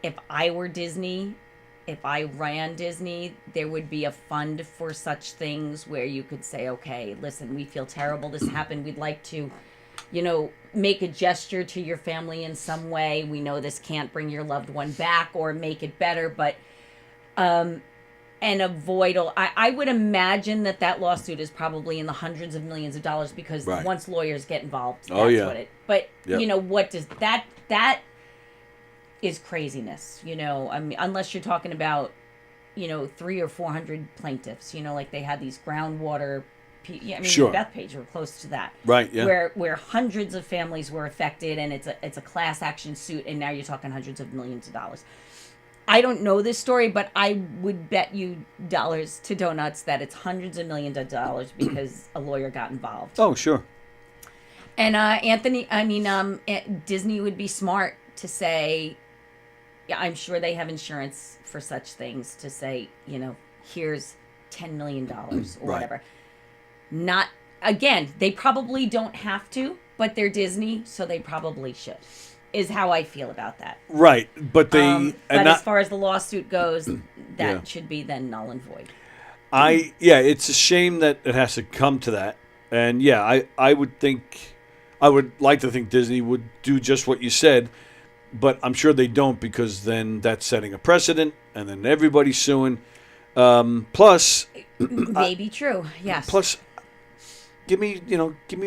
if I were Disney, if I ran Disney, there would be a fund for such things where you could say, okay, listen, we feel terrible this happened. We'd like to, make a gesture to your family in some way. We know this can't bring your loved one back or make it better, but and avoid all. I would imagine that lawsuit is probably in the hundreds of millions of dollars because once lawyers get involved, that's what it. But what does that is craziness. I mean, unless you're talking about 300 or 400 plaintiffs. Like they had these groundwater. Sure. Bethpage were close to that, right? Yeah. Where hundreds of families were affected, and it's a class action suit, and now you're talking hundreds of millions of dollars. I don't know this story, but I would bet you dollars to donuts that it's hundreds of millions of dollars because a lawyer got involved. Oh, sure. And Disney would be smart to say, yeah, I'm sure they have insurance for such things to say, here's $10 million or whatever. Not, again, they probably don't have to, but they're Disney, so they probably should. Is how I feel about that. Right, but they. As far as the lawsuit goes, that should be then null and void. It's a shame that it has to come to that, and I would like to think Disney would do just what you said, but I'm sure they don't because then that's setting a precedent, and then everybody's suing. Plus, maybe true. Yes. Plus. Give me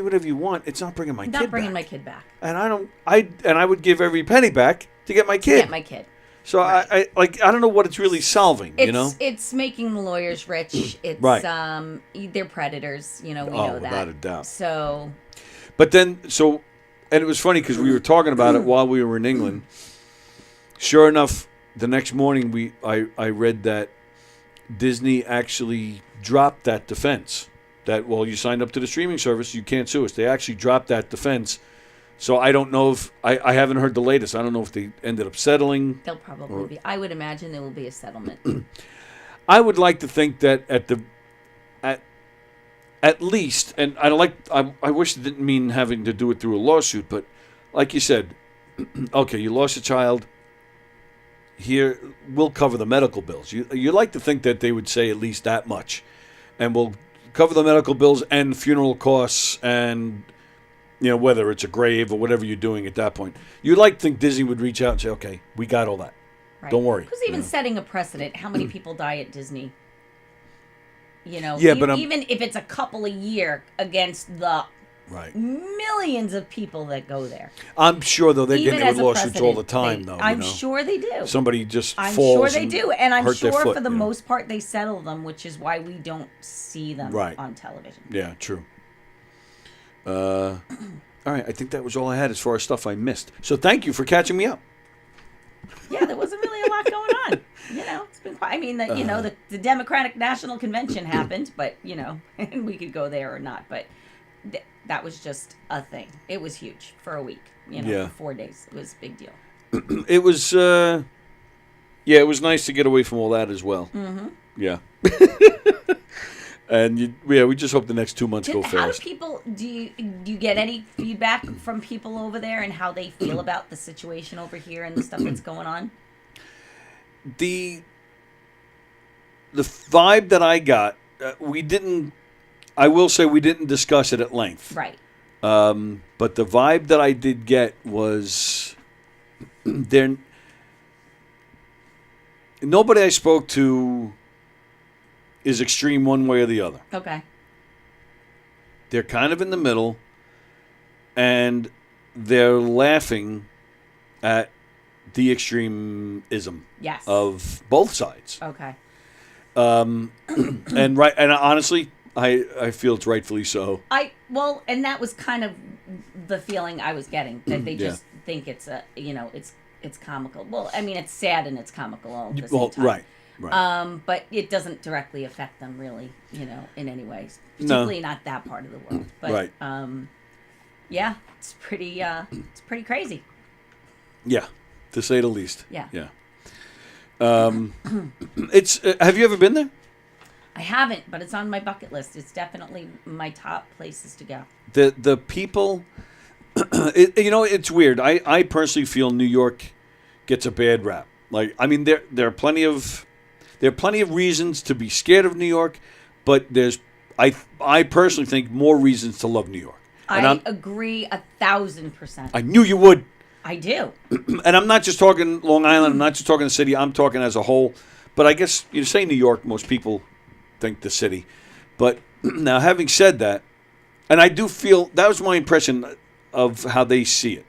whatever you want. It's not bringing my kid back. Not bringing my kid back. And I would give every penny back to get my kid. Get my kid. So right. I don't know what it's really solving. It's making the lawyers rich. It's right. They're predators. We know that without a doubt. So. But then and it was funny because we were talking about it while we were in England. Sure enough, the next morning I read that Disney actually dropped that defense. That, you signed up to the streaming service, you can't sue us. They actually dropped that defense. So I don't know if, I haven't heard the latest. I don't know if they ended up settling. They'll probably be. I would imagine there will be a settlement. I would like to think that at least, and I wish it didn't mean having to do it through a lawsuit, but like you said, okay, you lost a child. Here, we'll cover the medical bills. You like to think that they would say at least that much. And we'll cover the medical bills and funeral costs and, whether it's a grave or whatever you're doing at that point. You'd like to think Disney would reach out and say, okay, we got all that. Right. Don't worry. Who's even setting a precedent? How many people die at Disney? Yeah, but even if it's a couple a year against the millions of people that go there. I'm sure, though, they're getting with lawsuits all the time, though. I'm sure they do. Somebody just falls. I'm sure they do. And I'm sure for the most part they settle them, which is why we don't see them on television. Yeah, true. All right, I think that was all I had as far as stuff I missed. So thank you for catching me up. Yeah, there wasn't really a lot going on. It's been quite. I mean, the Democratic National Convention happened, but and we could go there or not, but. That was just a thing. It was huge for a week, for 4 days. It was a big deal. It was, it was nice to get away from all that as well. Mm-hmm. Yeah. And we just hope the next 2 months go fast. How do people, do you get any feedback from people over there and how they feel about the situation over here and the stuff that's going on? The vibe that I got, I will say we didn't discuss it at length. Right. But the vibe that I did get was nobody I spoke to is extreme one way or the other. Okay. They're kind of in the middle, and they're laughing at the extremism of both sides. Okay. And honestly, I feel it's rightfully so. And that was kind of the feeling I was getting, that they just think it's it's comical. Well, I mean, it's sad and it's comical all at the same time. Right. But it doesn't directly affect them really, in any way. Particularly not that part of the world. But it's pretty crazy. Yeah, to say the least. Yeah. Yeah. It's have you ever been there? I haven't, but it's on my bucket list. It's definitely my top places to go. The people, it's weird. I personally feel New York gets a bad rap. Like, I mean, there are plenty of reasons to be scared of New York, but I personally think more reasons to love New York. And I agree 1,000%. I knew you would. I do. And I'm not just talking Long Island. I'm not just talking the city. I'm talking as a whole. But I guess you say New York, most people think the city. But now, having said that, and I do feel that was my impression of how they see it.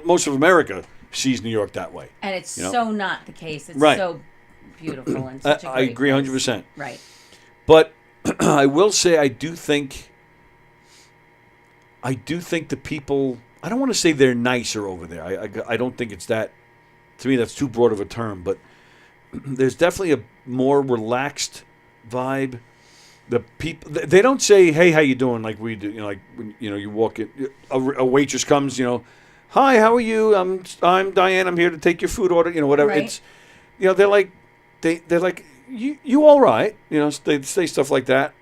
Most of America sees New York that way. And it's so not the case. It's right. so beautiful and such a great I agree place. 100%. Right. But I will say I do think the people, I don't want to say they're nicer over there. I don't think it's that. To me, that's too broad of a term. But there's definitely a more relaxed vibe. The people, they don't say, "Hey, how you doing?" like we do. Like when you walk in, a waitress comes. Hi, how are you? I'm Diane. I'm here to take your food order. Whatever. Right. It's they're like you all right. They say stuff like that,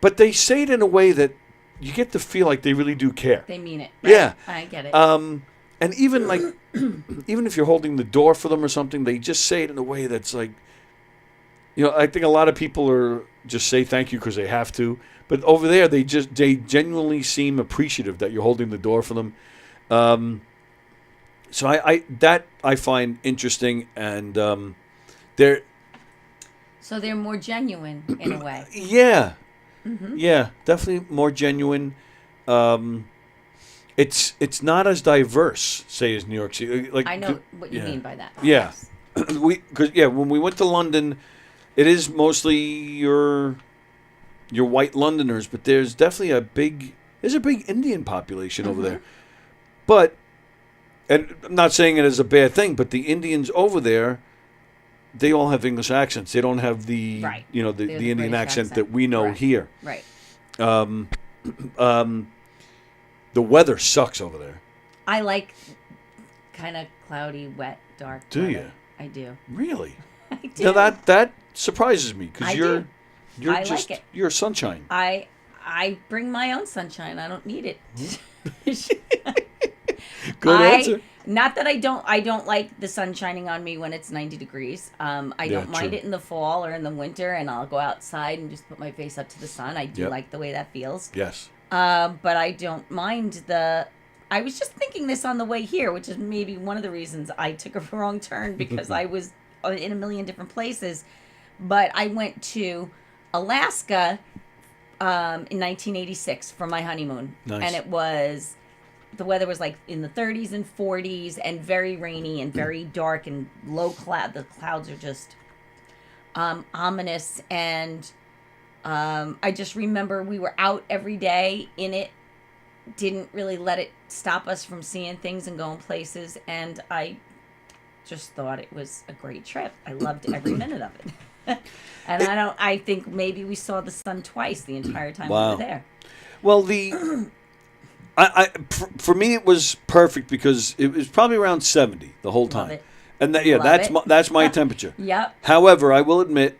but they say it in a way that you get to feel like they really do care. They mean it. Right? Yeah, I get it. And even like, even if you're holding the door for them or something, they just say it in a way that's like, I think a lot of people are just say thank you because they have to, but over there they genuinely seem appreciative that you're holding the door for them. So I find interesting, and they're more genuine in a way. Yeah. Mm-hmm. Yeah, definitely more genuine. It's not as diverse, say, as New York City. Like I know what you mean by that. Yeah, when we went to London, it is mostly your white Londoners, but there's definitely a big Indian population over there. But, and I'm not saying it as a bad thing, but the Indians over there, they all have English accents. They don't have the the Indian accent that we know here. Right. The weather sucks over there. I like kind of cloudy, wet, dark. Do weather. you? I do. Really? I do. Now that surprises me because I just like it. you're sunshine. I bring my own sunshine. I don't need it. Good answer. Not that I don't like the sun shining on me when it's 90 degrees. I don't mind it in the fall or in the winter, and I'll go outside and just put my face up to the sun. I do like the way that feels. Yes. But I don't mind I was just thinking this on the way here, which is maybe one of the reasons I took a wrong turn because I was in a million different places. But I went to Alaska in 1986 for my honeymoon. Nice. And the weather was like in the 30s and 40s and very rainy and very dark and low cloud. The clouds are just ominous. And I just remember we were out every day in it, didn't really let it stop us from seeing things and going places. And I just thought it was a great trip. I loved every minute of it. And I think maybe we saw the sun twice the entire time we were there. Well, for me it was perfect because it was probably around 70 the whole time. Love it. And that's my temperature. Yep. However, I will admit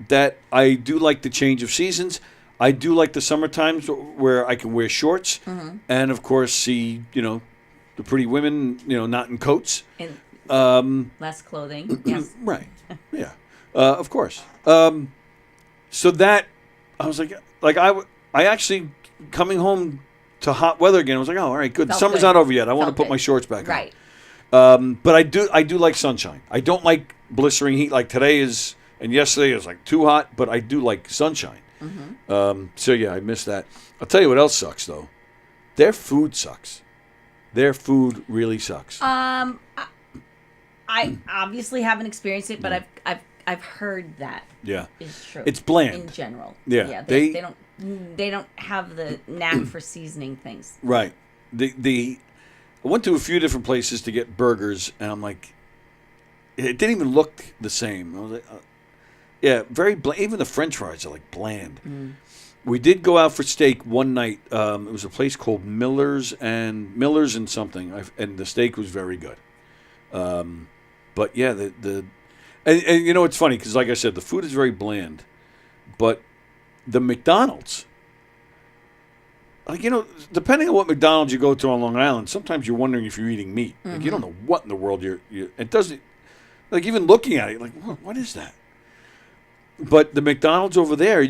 that I do like the change of seasons. I do like the summer times where I can wear shorts and of course see, the pretty women, not in coats. And less clothing. Yes. Right. Yeah. Of course. So that I was like I actually coming home to hot weather again. I was like, oh, all right, good. The summer's not over yet. I want to put my shorts back on. Right. But I do like sunshine. I don't like blistering heat like today is, and yesterday is like too hot. But I do like sunshine. So yeah, I miss that. I'll tell you what else sucks though. Their food sucks. Their food really sucks. I obviously haven't experienced it, but I've heard that. Yeah. Is true. It's bland in general. Yeah. Yeah. They don't have the knack for seasoning things. Right. I went to a few different places to get burgers, and I'm like, it didn't even look the same. I was like, yeah, very bland. Even the French fries are like bland. We did go out for steak one night. It was a place called Miller's and something, and the steak was very good. But yeah, and it's funny because, like I said, the food is very bland. but the McDonald's, like, depending on what McDonald's you go to on Long Island, sometimes you're wondering if you're eating meat. Like, you don't know what in the world it doesn't, like, even looking at it, like, what is that? But the McDonald's over there,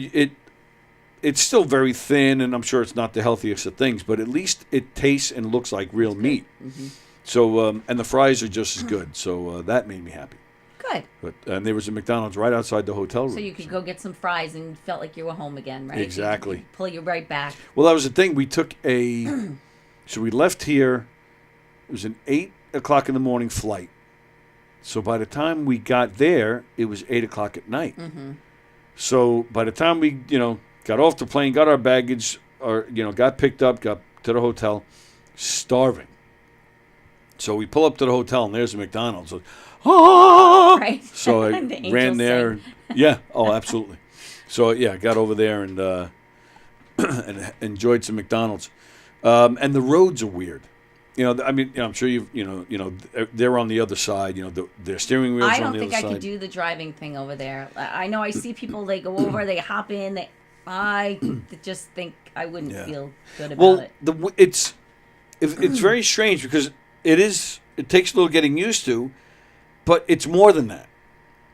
it's still very thin, and I'm sure it's not the healthiest of things, but at least it tastes and looks like real meat. So, and the fries are just as good. So that made me happy. Good. And there was a McDonald's right outside the hotel room. So you could go get some fries and felt like you were home again, right? Exactly. Pull you right back. Well, that was the thing. We took so we left here. It was an 8 o'clock in the morning flight. So by the time we got there, it was 8 o'clock at night. So by the time we, got off the plane, got our baggage, or got picked up, got to the hotel, starving. So we pull up to the hotel, and there's a McDonald's. Right. So I The ran angels there. sing. Yeah. Oh, absolutely. So yeah, I got over there and and enjoyed some McDonald's. And the roads are weird. I'm sure they're on the other side. Their steering wheels I are on don't the other think side. I could do the driving thing over there. I know I see people, they go over, they hop in. I just think I wouldn't feel good about it. It's very strange because it takes a little getting used to, but it's more than that.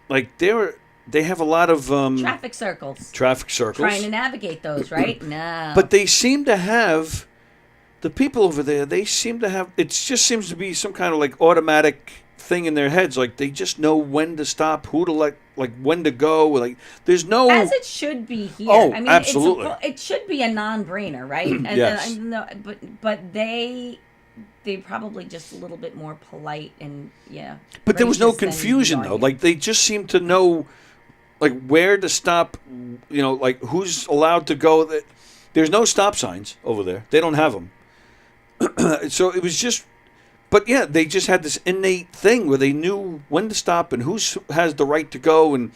Like they have a lot of Traffic circles. Trying to navigate those, right? No. But they seem to have, the people over there, they seem to have, it just seems to be some kind of like automatic thing in their heads. Like they just know when to stop, who to like when to go. Like there's no. As it should be here. Oh, I mean, absolutely. It should be a non-brainer, right? Yes. But they're probably just a little bit more polite and But there was no gracious than confusion we are though. here. Like they just seem to know, like where to stop. Like who's allowed to go. There's no stop signs over there. They don't have them. So it was just. But yeah, they just had this innate thing where they knew when to stop and who has the right to go. And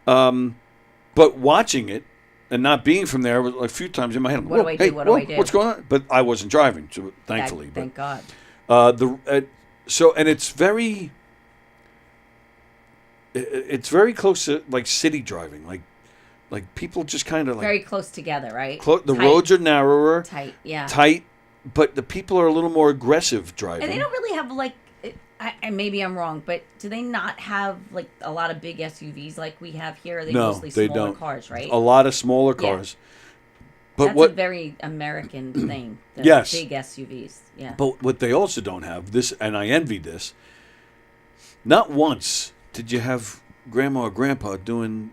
but watching it and not being from there was a few times in my head. What do I do? What do I do? What's going on? But I wasn't driving, so thankfully. Thank God. And it's very. It's very close to like city driving, like people just kind of like Very close together, right? the Tight. roads are narrower, Tight. But the people are a little more aggressive driving. And they don't really have like, maybe I'm wrong, but do they not have like a lot of big SUVs like we have here? Are they No, mostly they smaller don't. cars, right? A lot of smaller cars. But That's a very American thing. The Yes. Big SUVs. Yeah. But what they also don't have, this, and I envy this, not once did you have grandma or grandpa doing,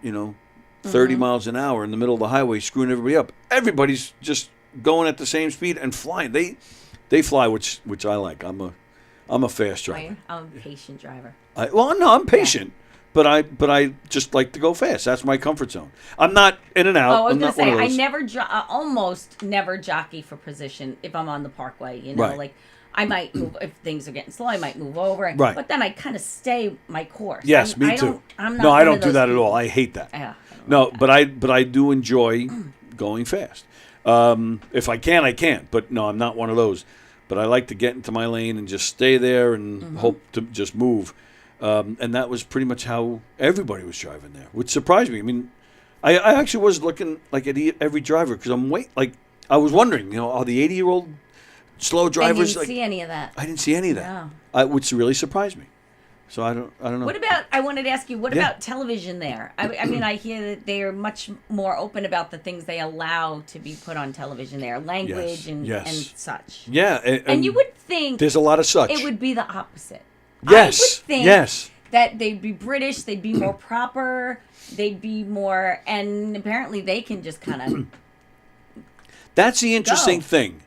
30 miles an hour in the middle of the highway, screwing everybody up. Everybody's just going at the same speed and flying. They fly, which I like. I'm a fast driver. Right? I'm a patient driver. I'm patient, but I just like to go fast. That's my comfort zone. I'm not in and out. Oh, I was I'm gonna not one say of I those. never almost never jockey for position if I'm on the parkway. Right. Like I might move if things are getting slow. I might move over. Right. But then I kind of stay my course. Yes, me I too. don't- I'm not no, I one don't of do those that at all. people. I hate that. Yeah. No, but I do enjoy going fast. If I can, I can. But no, I'm not one of those. But I like to get into my lane and just stay there and hope to just move. And that was pretty much how everybody was driving there, which surprised me. I mean, I actually was looking like at every driver because I was wondering, are the 80-year-old slow drivers? I didn't see any of that. I didn't see any of that, which really surprised me. So I don't know. What about? I wanted to ask you. What Yeah. about television there? I mean, I hear that they are much more open about the things they allow to be put on television there, language and such. Yeah, And you would think there's a lot of such. It would be the opposite. Yes, I would think yes. that they'd be British, they'd be more proper, they'd be more, and apparently they can just kind of. That's the interesting Go. thing.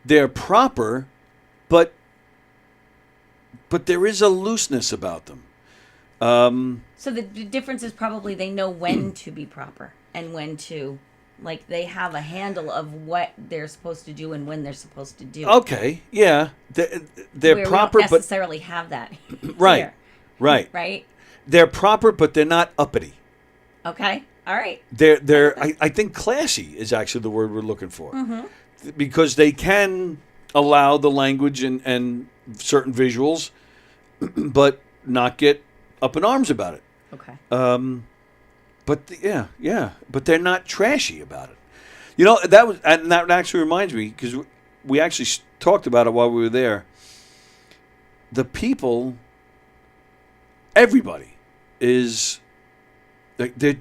They're proper, but there is a looseness about them. So the difference is probably they know when to be proper and when to, like they have a handle of what they're supposed to do and when they're supposed to do. it. Okay, yeah, they're Where proper, we don't but necessarily have that. right, here. right, Right. They're proper, but they're not uppity. Okay. All right. They're I think classy is actually the word we're looking for, because they can allow the language and certain visuals, but not get up in arms about it. Okay. But but they're not trashy about it. You know, that actually reminds me, because we actually talked about it while we were there. The people, everybody is, they're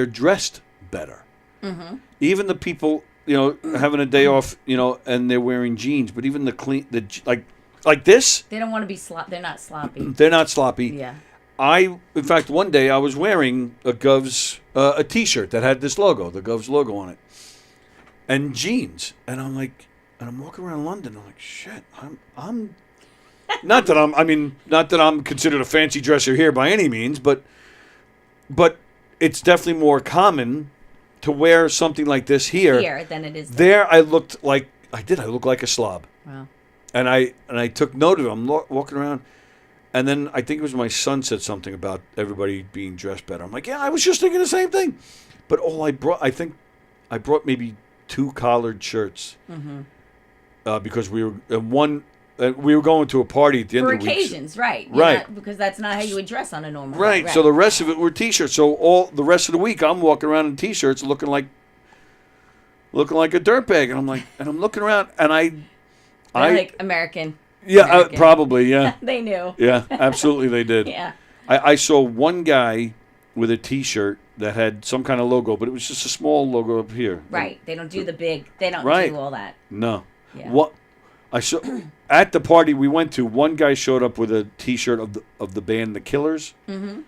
dressed better. Mm-hmm. Even the people, having a day off, and they're wearing jeans, but even like this, They don't want to be they're not sloppy. they're not sloppy. Yeah. In fact, one day I was wearing a Govs a T-shirt that had this logo, the Govs logo on it, and jeans, and I'm walking around London. I'm like, shit, I'm not that I'm considered a fancy dresser here by any means, but it's definitely more common to wear something like this here than it is there. I looked like I looked like a slob. Wow. And I took note of it. I'm walking around. And then I think it was my son said something about everybody being dressed better. I'm like, yeah, I was just thinking the same thing. But I brought maybe 2 collared shirts because we were we were going to a party at the end for of the week. occasions, right? Right. Because that's not how you would dress on a normal. Right. So the rest of it were T-shirts. So all the rest of the week, I'm walking around in T-shirts, looking like a dirtbag, and I'm looking around, and They're like American. Yeah, American. probably, yeah. They knew. Yeah, absolutely they did. Yeah. I saw one guy with a T-shirt that had some kind of logo, but it was just a small logo up here. Right. They don't do the big. They don't do all that. No. Yeah. What I saw at the party we went to, one guy showed up with a T-shirt of the band The Killers. Mm-hmm.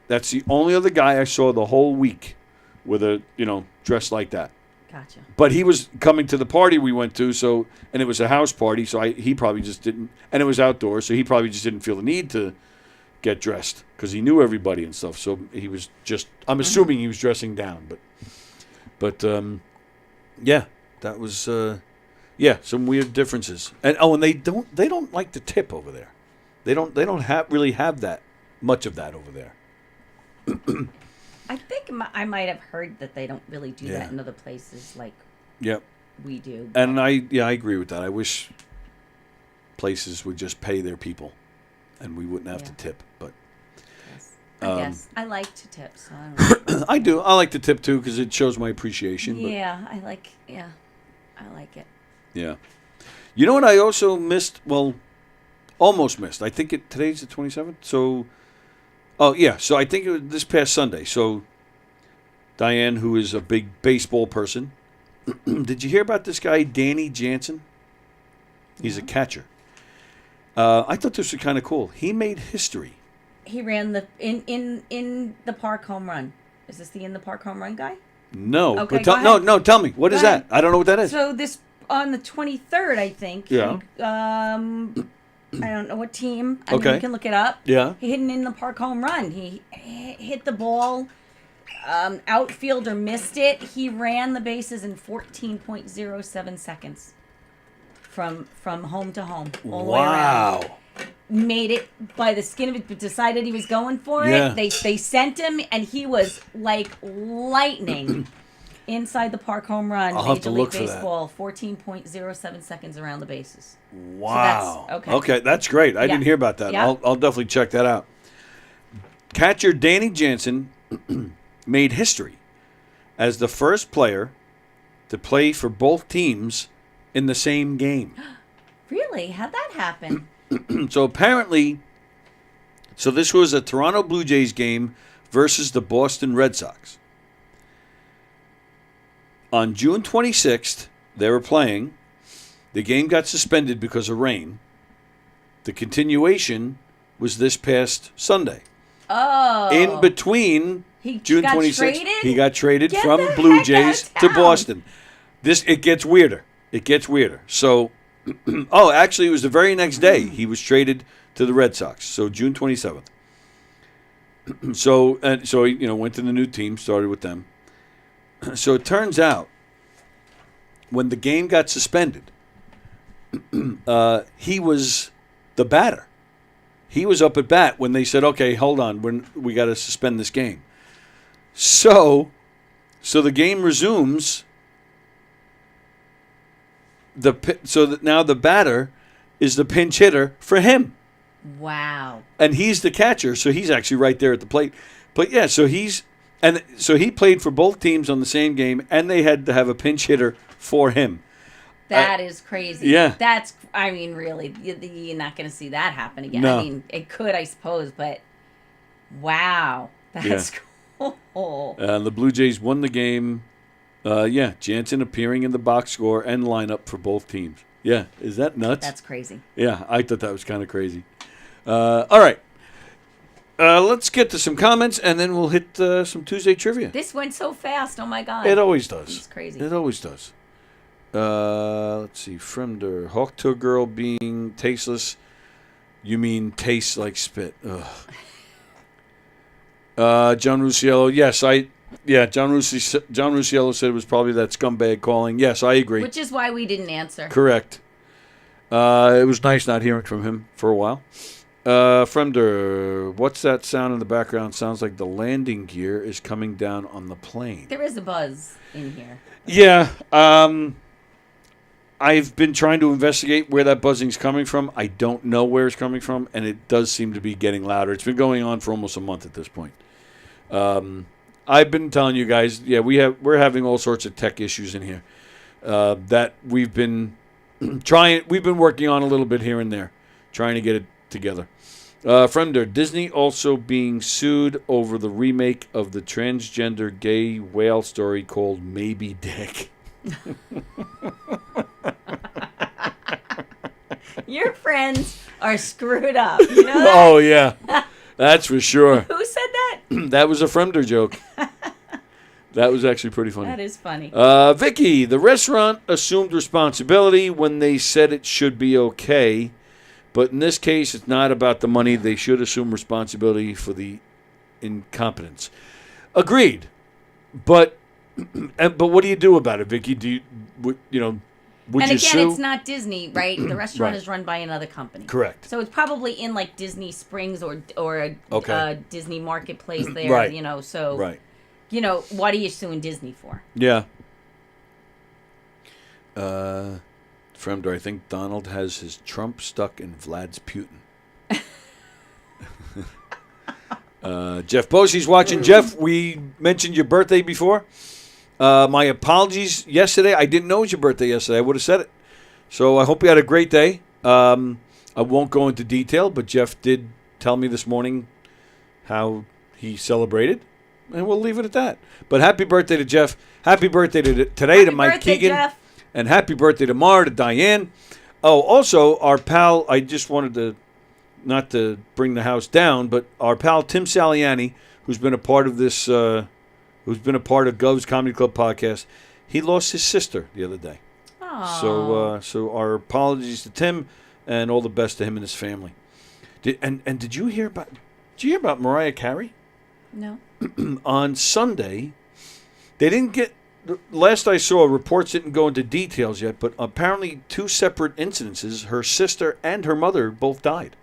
That's the only other guy I saw the whole week with a dressed like that. Gotcha. But he was coming to the party we went to, and it was a house party, so he probably just didn't, and it was outdoors, so he probably just didn't feel the need to get dressed because he knew everybody and stuff. So he was just, I'm assuming he was dressing down, but yeah, that was some weird differences. And they don't like to tip over there. They don't really have that much of that over there. I think I might have heard that they don't really do that in other places like we do. And I agree with that. I wish places would just pay their people and we wouldn't have to tip. But I guess I like to tip, so I don't know. I do. I like to tip too because it shows my appreciation. Yeah, I like it. Yeah. You know what I also missed? Well, almost missed. I think today's the 27th. So, so I think it was this past Sunday. So, Diane, who is a big baseball person, did you hear about this guy, Danny Jansen? He's a catcher. I thought this was kind of cool. He made history. He ran the in the park home run. Is this the in the park home run guy? No. Okay, But no. Tell me, what is that? I don't know what that is. So this on the 23rd, I think. Yeah. I don't know what team. I mean, you can look it up. Yeah. He hit an in the park home run. He hit the ball. Outfielder missed it. He ran the bases in 14.07 seconds from home to home, all the way around. Made it by the skin of it, but decided he was going for it. They sent him, and he was like lightning inside the park home run. I'll have to look for that. Major League Baseball, 14.07 seconds around the bases. Wow. So that's, okay, that's great. I didn't hear about that. Yeah. I'll definitely check that out. Catcher Danny Jansen made history as the first player to play for both teams in the same game. Really? How'd that happen? So apparently, this was a Toronto Blue Jays game versus the Boston Red Sox. On June 26th, they were playing. The game got suspended because of rain. The continuation was this past Sunday. Oh. In between June 26th, traded? he got traded Get from the Blue heck Jays out to of town. Boston. It gets weirder. So, actually, it was the very next day he was traded to the Red Sox. So June 27th. So he went to the new team, started with them. So it turns out, when the game got suspended, he was the batter. He was up at bat when they said, "Okay, hold on, we got to suspend this game." So the game resumes. Now the batter is the pinch hitter for him. Wow. And he's the catcher, so he's actually right there at the plate. But yeah, so And so he played for both teams on the same game, and they had to have a pinch hitter for him. That is crazy. Yeah. That's, I mean, really, you're not going to see that happen again. No. I mean, it could, I suppose, but wow. That's cool. The Blue Jays won the game. Jansen appearing in the box score and lineup for both teams. Yeah, is that nuts? That's crazy. Yeah, I thought that was kind of crazy. All right. Let's get to some comments, and then we'll hit some Tuesday trivia. This went so fast. Oh, my God. It always does. It's crazy. It always does. Let's see. Fremder. Hawk to a girl being tasteless. You mean tastes like spit. Ugh. John Rusiello. Yes, John Rusiello said it was probably that scumbag calling. Yes, I agree. Which is why we didn't answer. Correct. It was nice not hearing from him for a while. Fremder, what's that sound in the background? Sounds like the landing gear is coming down on the plane. There is a buzz in here. Yeah. I've been trying to investigate where that buzzing's coming from. I don't know where it's coming from, and it does seem to be getting louder. It's been going on for almost a month at this point. I've been telling you guys, we're having all sorts of tech issues in here that we've been we've been working on a little bit here and there, trying to get it together. Fremder, Disney also being sued over the remake of the transgender gay whale story called Maybe Dick. Your friends are screwed up. You know that? Oh, yeah. That's for sure. Who said that? That was a Fremder joke. That was actually pretty funny. That is funny. Vicky, the restaurant assumed responsibility when they said it should be okay. But in this case, it's not about the money. They should assume responsibility for the incompetence. Agreed. But what do you do about it, Vicky? Would and you again, sue? it's not Disney, right? The restaurant Right. is run by another company. Correct. So it's probably in like Disney Springs or Okay. a Disney marketplace there. Right. So Right. What are you suing Disney for? Yeah. Fremder, I think Donald has his Trump stuck in Vlad's Putin. Jeff Bosey's watching. Jeff, we mentioned your birthday before. My apologies yesterday. I didn't know it was your birthday yesterday. I would have said it. So I hope you had a great day. I won't go into detail, but Jeff did tell me this morning how he celebrated, and we'll leave it at that. But happy birthday to Jeff. Happy birthday today to Mike Keegan. Jeff. And happy birthday tomorrow to Diane. Oh, also, our pal, I just wanted to, not to bring the house down, but our pal Tim Saliani, who's been a part of this, who's been a part of Gov's Comedy Club podcast, he lost his sister the other day. Aww. So our apologies to Tim, and all the best to him and his family. Did you hear about Mariah Carey? No. On Sunday, they didn't get. Last I saw, reports didn't go into details yet, but apparently 2 separate incidences, her sister and her mother both died.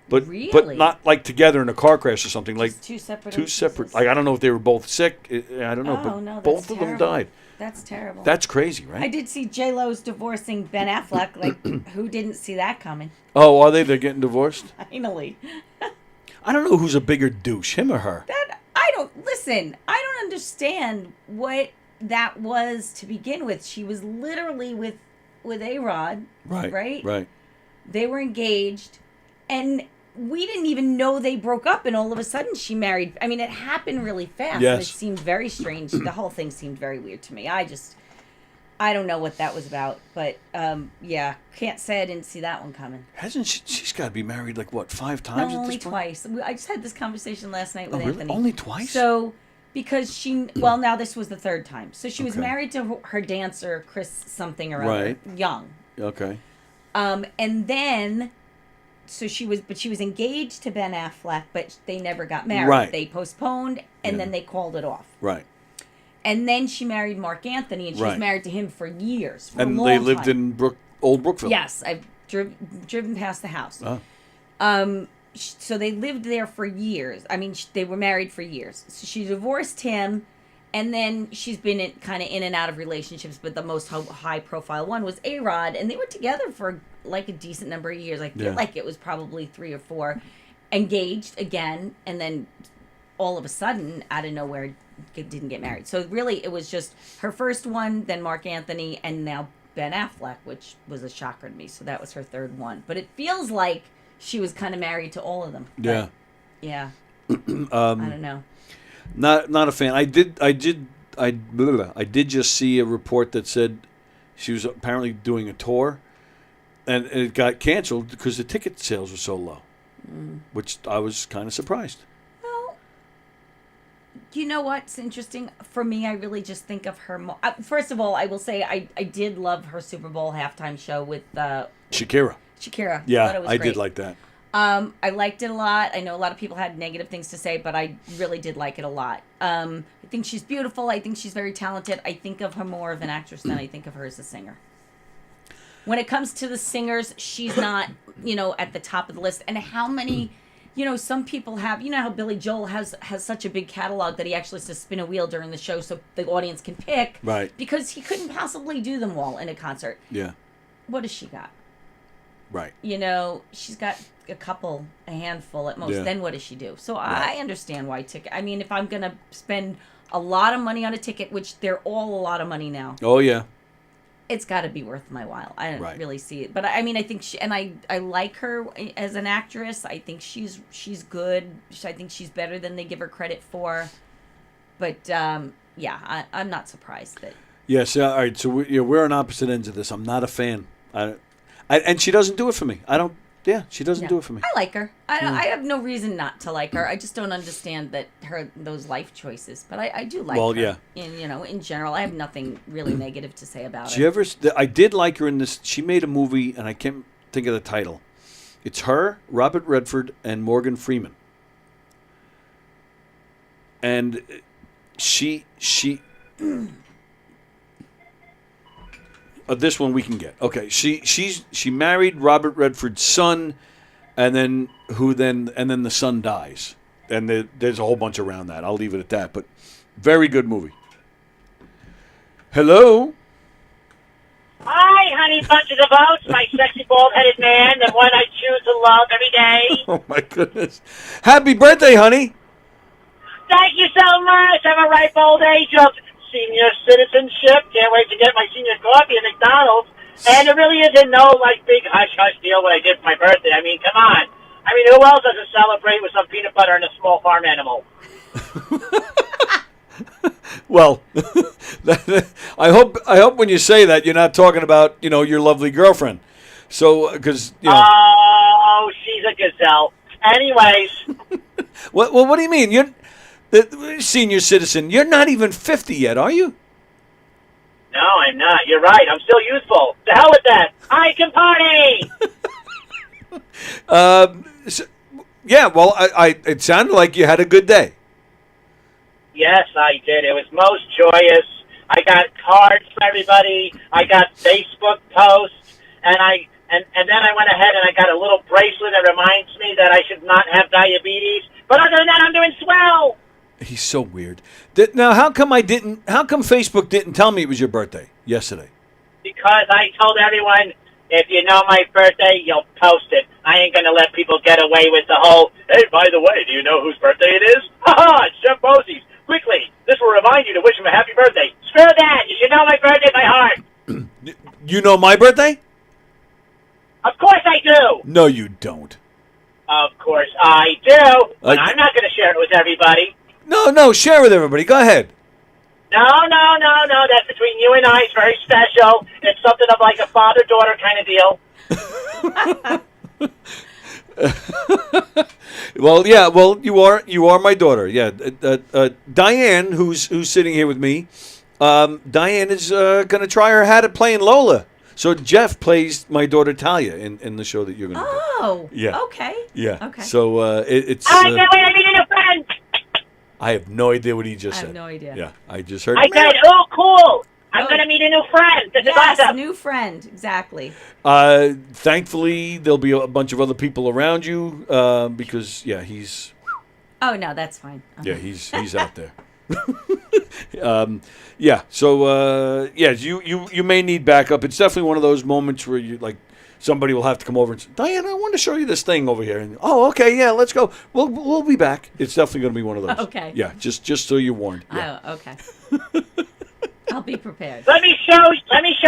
But not like together in a car crash or something. Like two separate. Two separate. Like I don't know if they were both sick. I don't know, Oh, but no, that's both of them terrible. died. That's terrible. That's crazy, right? I did see J-Lo's divorcing Ben Affleck. Like, who didn't see that coming? Oh, are they? They're getting divorced? Finally. I don't know who's a bigger douche, him or her. I don't understand what that was to begin with. She was literally with A-Rod. Right. Right. They were engaged, and we didn't even know they broke up, and all of a sudden she married. I mean, it happened really fast. Yes. And it seemed very strange. The whole thing seemed very weird to me. I don't know what that was about, but yeah, can't say I didn't see that one coming. Hasn't she? She's got to be married like what, 5 times? No, at only this point? twice. I just had this conversation last night with Oh, really? Anthony. Only twice? So, because now this was the 3rd time. So she was Okay. married to her dancer, Chris something or other, Right. young. Okay. And then, she was engaged to Ben Affleck, but they never got married. Right. They postponed, and then they called it off. Right. And then she married Mark Anthony, and she was Right. married to him for years. For And a long they lived time. in Old Brookville. Yes, I've driven past the house. Oh. So they lived there for years. I mean, they were married for years. So she divorced him, and then she's been kind of in and out of relationships, but the most high-profile one was A-Rod, and they were together for like a decent number of years. I feel Yeah. like it was probably 3 or 4. Engaged again, and then all of a sudden, out of nowhere, didn't get married. So really, it was just her first one, then Mark Anthony, and now Ben Affleck, which was a shocker to me. So that was her third one. But it feels like she was kind of married to all of them. Yeah. Yeah. I don't know. Not a fan. I did just see a report that said she was apparently doing a tour, and it got canceled because the ticket sales were so low, which I was kind of surprised. Well, you know what's interesting? For me, I really just think of her more. First of all, I will say I did love her Super Bowl halftime show with Shakira. Shakira. Yeah, thought it was I great. did like that. I liked it a lot. I know a lot of people had negative things to say, but I really did like it a lot. I think she's beautiful. I think she's very talented. I think of her more of an actress than I think of her as a singer. When it comes to the singers, she's not, at the top of the list. And how many, some people have, how Billy Joel has such a big catalog that he actually has to spin a wheel during the show so the audience can pick. Right. Because he couldn't possibly do them all in a concert. Yeah. What has she got? Right. She's got a handful at most. Yeah. Then what does she do? So I understand why ticket. I mean, if I'm going to spend a lot of money on a ticket, which they're all a lot of money now. Oh, yeah. It's got to be worth my while. I don't Right. really see it. But I mean, I think I like her as an actress. I think she's good. I think she's better than they give her credit for. But I'm not surprised that. Yes. All right. So we're on opposite ends of this. I'm not a fan. And she doesn't do it for me. She doesn't do it for me. I like her. I have no reason not to like her. I just don't understand those life choices. But I do like her. Yeah. In general, I have nothing really negative to say about Did her. you ever? I did like her in this. She made a movie, and I can't think of the title. It's her, Robert Redford, and Morgan Freeman. And she. This one we can get. Okay, she married Robert Redford's son, and then the son dies, and there's a whole bunch around that. I'll leave it at that. But very good movie. Hello. Hi, honey bunches of oats, my sexy bald-headed man, the one I choose to love every day. Oh my goodness! Happy birthday, honey. Thank you so much. I'm a ripe old age of senior citizenship. Can't wait to get my senior coffee at McDonald's. And there really isn't no big hush-hush deal what I did for my birthday. I mean, come on. I mean, who else doesn't celebrate with some peanut butter and a small farm animal? Well, I hope when you say that you're not talking about your lovely girlfriend. So because Oh, she's a gazelle. Anyways. What do you mean? You're the senior citizen. You're not even 50 yet, are you? No, I'm not. You're right. I'm still youthful. The hell with that. I can party. Well, it sounded like you had a good day. Yes, I did. It was most joyous. I got cards for everybody. I got Facebook posts, and then I went ahead and I got a little bracelet that reminds me that I should not have diabetes. But other than that, I'm doing swell. He's so weird. Now, how come Facebook didn't tell me it was your birthday yesterday? Because I told everyone, if you know my birthday, you'll post it. I ain't going to let people get away with the whole, hey, by the way, do you know whose birthday it is? Ha-ha, it's Jeff Posey's. Quickly, this will remind you to wish him a happy birthday. Screw that. You should know my birthday by heart. You know my birthday? Of course I do. No, you don't. Of course I do. But I'm not going to share it with everybody. No, share with everybody. Go ahead. No. That's between you and I. It's very special. It's something of like a father-daughter kind of deal. Well, yeah. Well, you are my daughter. Yeah. Diane, who's sitting here with me. Diane is going to try her hat at playing Lola. So Jeff plays my daughter Talia in the show that you're going to do. Oh. Yeah. Okay. Yeah. Okay. So it's. I can't wait to meet a new friend. I have no idea what he just said. I have no idea. Yeah, I just heard. I said, oh, cool. I'm going to meet a new friend. This is Yes, awesome. a new friend. Exactly. Thankfully, there'll be a bunch of other people around you because he's. Oh no, that's fine. Yeah, he's out there. So you may need backup. It's definitely one of those moments where you like somebody will have to come over and say, Diane, I want to show you this thing over here. And, oh, okay, yeah, let's go. We'll be back. It's definitely going to be one of those. Okay. Yeah, just so you're warned. Yeah. Oh, okay. I'll be prepared. Let me show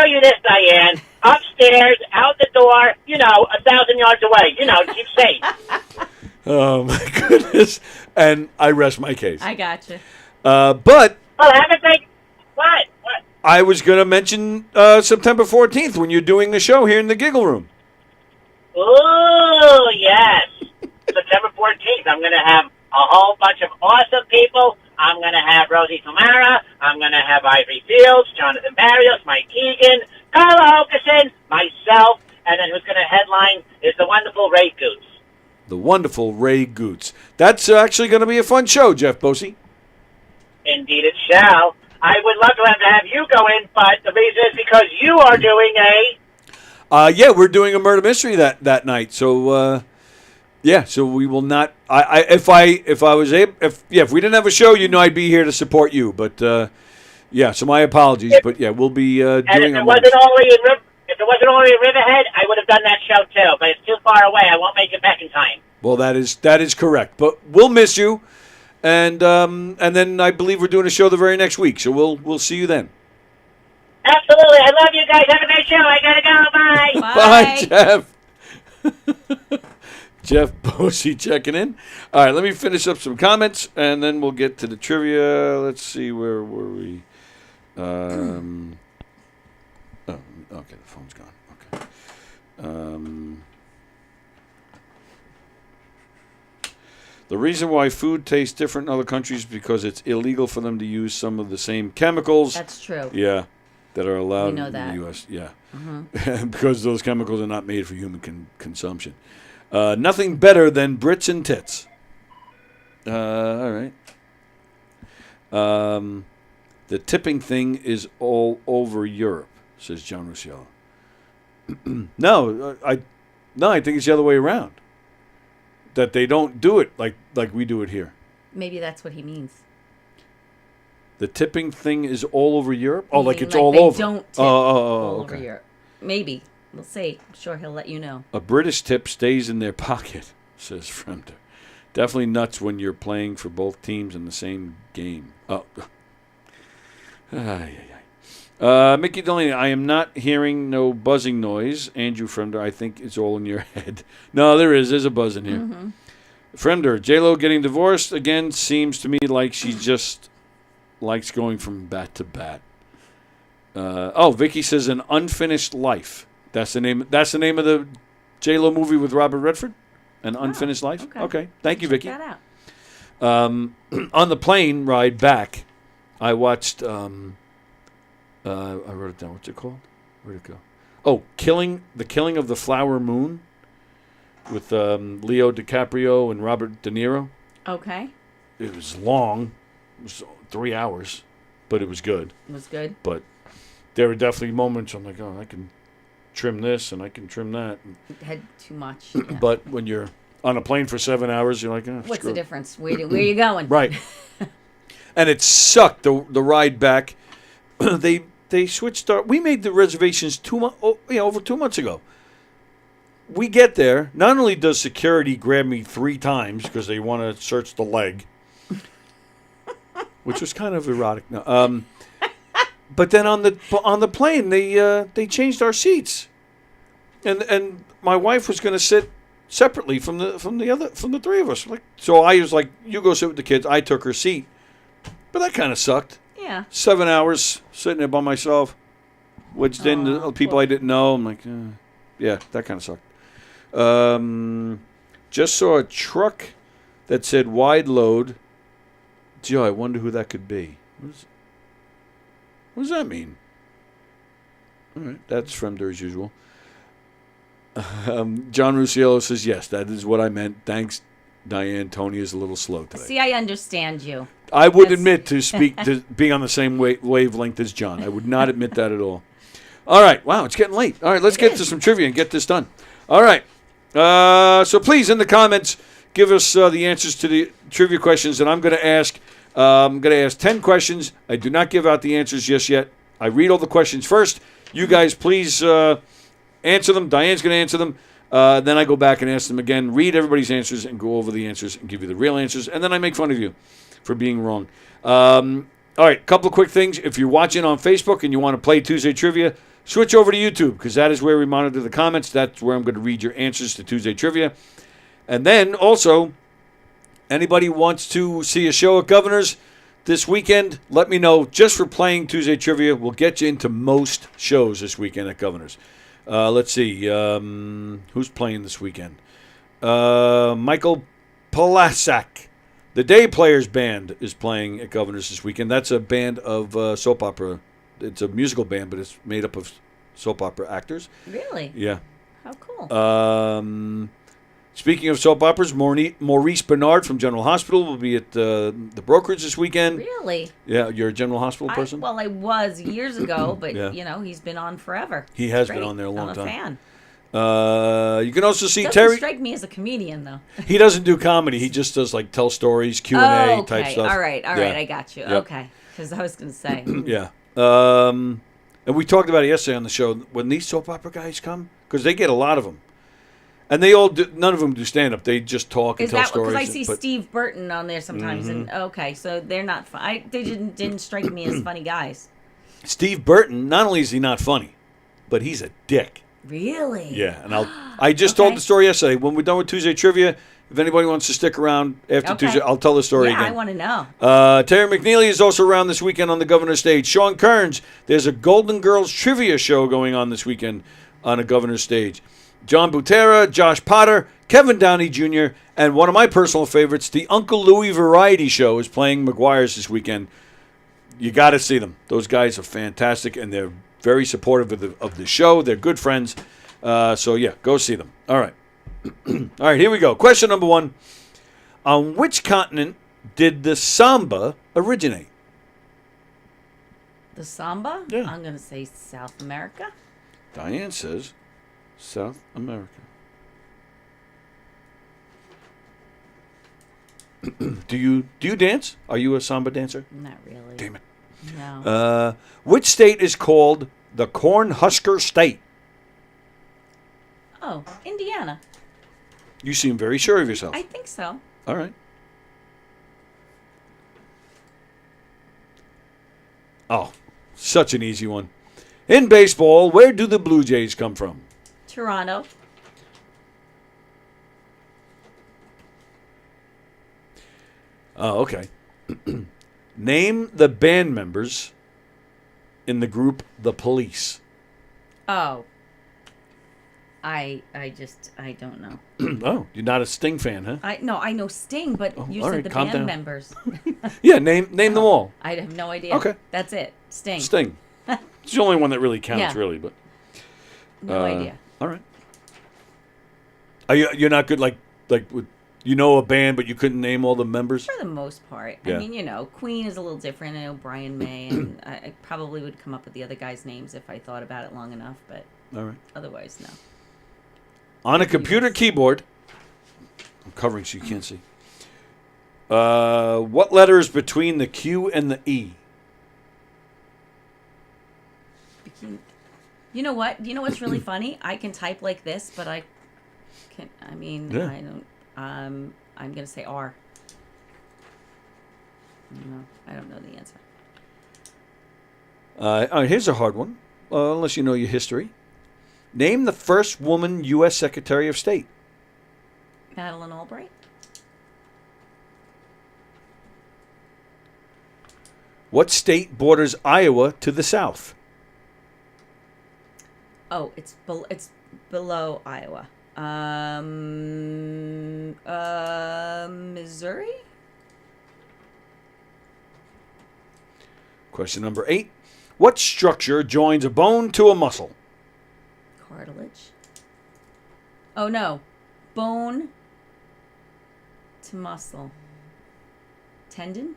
you this, Diane. Upstairs, out the door, 1,000 yards away. Keep safe. Oh, my goodness. And I rest my case. I gotcha. But Oh, haven't they? What? I was going to mention September 14th when you're doing the show here in the Giggle Room. Oh, yes. September 14th, I'm going to have a whole bunch of awesome people. I'm going to have Rosie Kamara. I'm going to have Ivory Fields, Jonathan Barrios, Mike Keegan, Carla Okerson, myself, and then who's going to headline is the wonderful Ray Goots. The wonderful Ray Goots. That's actually going to be a fun show, Jeff Bosey. Indeed it shall. I would love to have you go in, but the reason is because you are doing Yeah, we're doing a murder mystery that night. So so we will not. If we didn't have a show, I'd be here to support you. But so my apologies. But we'll be doing. And if it wasn't only in Riverhead, I would have done that show too. But it's too far away. I won't make it back in time. Well, that is correct. But we'll miss you. And then I believe we're doing a show the very next week, so we'll see you then. Absolutely, I love you guys. Have a nice show. I gotta go. Bye. Bye, Jeff. Jeff Bosey checking in. All right, let me finish up some comments, and then we'll get to the trivia. Let's see, where were we? Okay, the phone's gone. Okay. The reason why food tastes different in other countries is because it's illegal for them to use some of the same chemicals. That's true. Yeah, that are allowed know in that. the U.S. Yeah, because those chemicals are not made for human consumption. Nothing better than Brits and tits. All right. The tipping thing is all over Europe, says John Rusciello. No, I think it's the other way around. That they don't do it like we do it here. Maybe that's what he means. The tipping thing is all over Europe? Oh, like it's like all they over. Don't tip all over Europe. Maybe. We'll see. I'm sure he'll let you know. A British tip stays in their pocket, says Fremder. Definitely nuts when you're playing for both teams in the same game. Oh. Mickey Delaney, I am not hearing no buzzing noise. Andrew Fremder, I think it's all in your head. No, there is. There's a buzz in here. Mm-hmm. Fremder, J-Lo getting divorced again seems to me like she just likes going from bat to bat. Vicky says An Unfinished Life. That's the name of the J-Lo movie with Robert Redford? An Unfinished Life? Okay. Thank you, Vicky. Check that out. On the plane ride back, I watched... I wrote it down. What's it called? Where'd it go? Oh, The Killing of the Flower Moon with Leo DiCaprio and Robert De Niro. Okay. It was long. It was 3 hours, but it was good. It was good. But there were definitely moments I'm like, I can trim this and I can trim that. It had too much. Yeah. But when you're on a plane for 7 hours, you're like, what's the difference? Where are you going? Right. And it sucked, the ride back. They switched we made the reservations over 2 months ago. We get there. Not only does security grab me 3 times because they want to search the leg, which was kind of erotic. No, but then on the plane they changed our seats, and my wife was going to sit separately from the three of us. So I was like, you go sit with the kids. I took her seat, but that kind of sucked. Yeah. 7 hours sitting there by myself, wedged in the people I didn't know. I'm like, yeah, that kind of sucked. Just saw a truck that said wide load. Gee, I wonder who that could be. What does that mean? All right, that's Fremder as usual. John Rusciello says, yes, that is what I meant. Thanks, Diane. Tony is a little slow today. See, I understand you. I would admit to being on the same wavelength as John. I would not admit that at all. All right. Wow, it's getting late. All right, let's get to some trivia and get this done. All right. So please, in the comments, give us the answers to the trivia questions that I'm going to ask. I'm going to ask 10 questions. I do not give out the answers just yet. I read all the questions first. You guys, please answer them. Diane's going to answer them. Then I go back and ask them again, read everybody's answers, and go over the answers and give you the real answers. And then I make fun of you for being wrong. All right, couple of quick things. If you're watching on Facebook and you want to play Tuesday Trivia, switch over to YouTube because that is where we monitor the comments. That's where I'm going to read your answers to Tuesday Trivia. And then also, anybody wants to see a show at Governor's this weekend, let me know. Just for playing Tuesday Trivia, we'll get you into most shows this weekend at Governor's. Let's see. Who's playing this weekend? Michael Polasak. The Day Players Band is playing at Governor's this weekend. That's a band of soap opera. It's a musical band, but it's made up of soap opera actors. Really? Yeah. How cool. Speaking of soap operas, Maurice Bernard from General Hospital will be at the Brokerage this weekend. Really? Yeah, you're a General Hospital person? I was years ago, but, Yeah. he's been on forever. He has been on there a long I'm time. a fan. You can also see Doesn't Terry. strike me as a comedian, though. He doesn't do comedy. He just does like tell stories, Q&A type stuff. All right, I got you. Yep. Okay, because I was going to say. Yeah. And we talked about it yesterday on the show. When these soap opera guys come, because they get a lot of them, and they all do, none of them do stand up. They just talk and Is tell that stories. because I see Steve Burton on there sometimes? And okay, so they're not fun. They didn't strike me as funny guys. Steve Burton. Not only is he not funny, but he's a dick. Really? Yeah, and I just told the story yesterday. When we're done with Tuesday Trivia, if anybody wants to stick around after Tuesday, I'll tell the story again. I want to know. Terry McNeely is also around this weekend on the Governor's stage. Sean Kearns, there's a Golden Girls trivia show going on this weekend on a Governor's stage. John Butera, Josh Potter, Kevin Downey Jr., and one of my personal favorites, the Uncle Louie Variety Show, is playing McGuire's this weekend. You got to see them. Those guys are fantastic, and they're very supportive of the show. They're good friends. So, yeah, go see them. All right. All right, here we go. Question number 1. On which continent did the samba originate? The samba? Yeah. I'm going to say South America. Diane says South America. Do you dance? Are you a samba dancer? Not really. Damn it. No. Which state is called the Cornhusker State? Oh, Indiana. You seem very sure of yourself. I think so. All right. Oh, such an easy one. In baseball, where do the Blue Jays come from? Toronto. Oh, okay. Name the band members in the group The Police. Oh. I don't know. Oh, you're not a Sting fan, huh? I know Sting, but you all said right, the calm band down. members. Yeah, name them all. I have no idea. Okay. That's it. Sting. Sting. It's the only one that really counts, Yeah. really. But No idea. All right. You're not good like with, you know a band, but you couldn't name all the members? For the most part. Yeah. I mean, Queen is a little different. I know Brian May, and I probably would come up with the other guys' names if I thought about it long enough, but All right. otherwise, no. On a computer keyboard, I'm covering so you can't see. What letter is between the Q and the E? You know what? You know what's really funny? I can type like this, but I Yeah. I don't. I'm gonna say R. No, I don't know the answer. All right, here's a hard one, unless you know your history. Name the first woman U.S. Secretary of State. Madeleine Albright. What state borders Iowa to the south? Oh, it's below Iowa. Missouri. Question number 8. What structure joins a bone to a muscle? Cartilage. Oh no, bone to muscle. Tendon.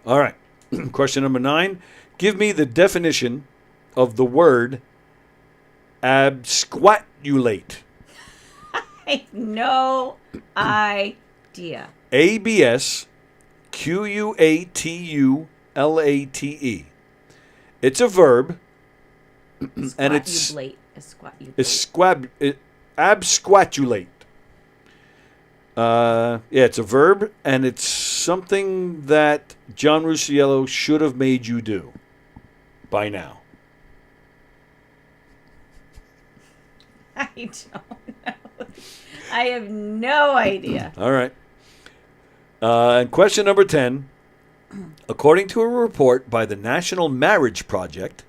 All right. Question number 9. Give me the definition of the word absquatulate. I have no idea. ABSQUATULATE. Late. It's a verb, and it's absquatulate. Yeah, it's a verb, and it's something that John Rusciello should have made you do by now. I don't know. I have no idea. All right. And question number 10. According to a report by the National Marriage Project,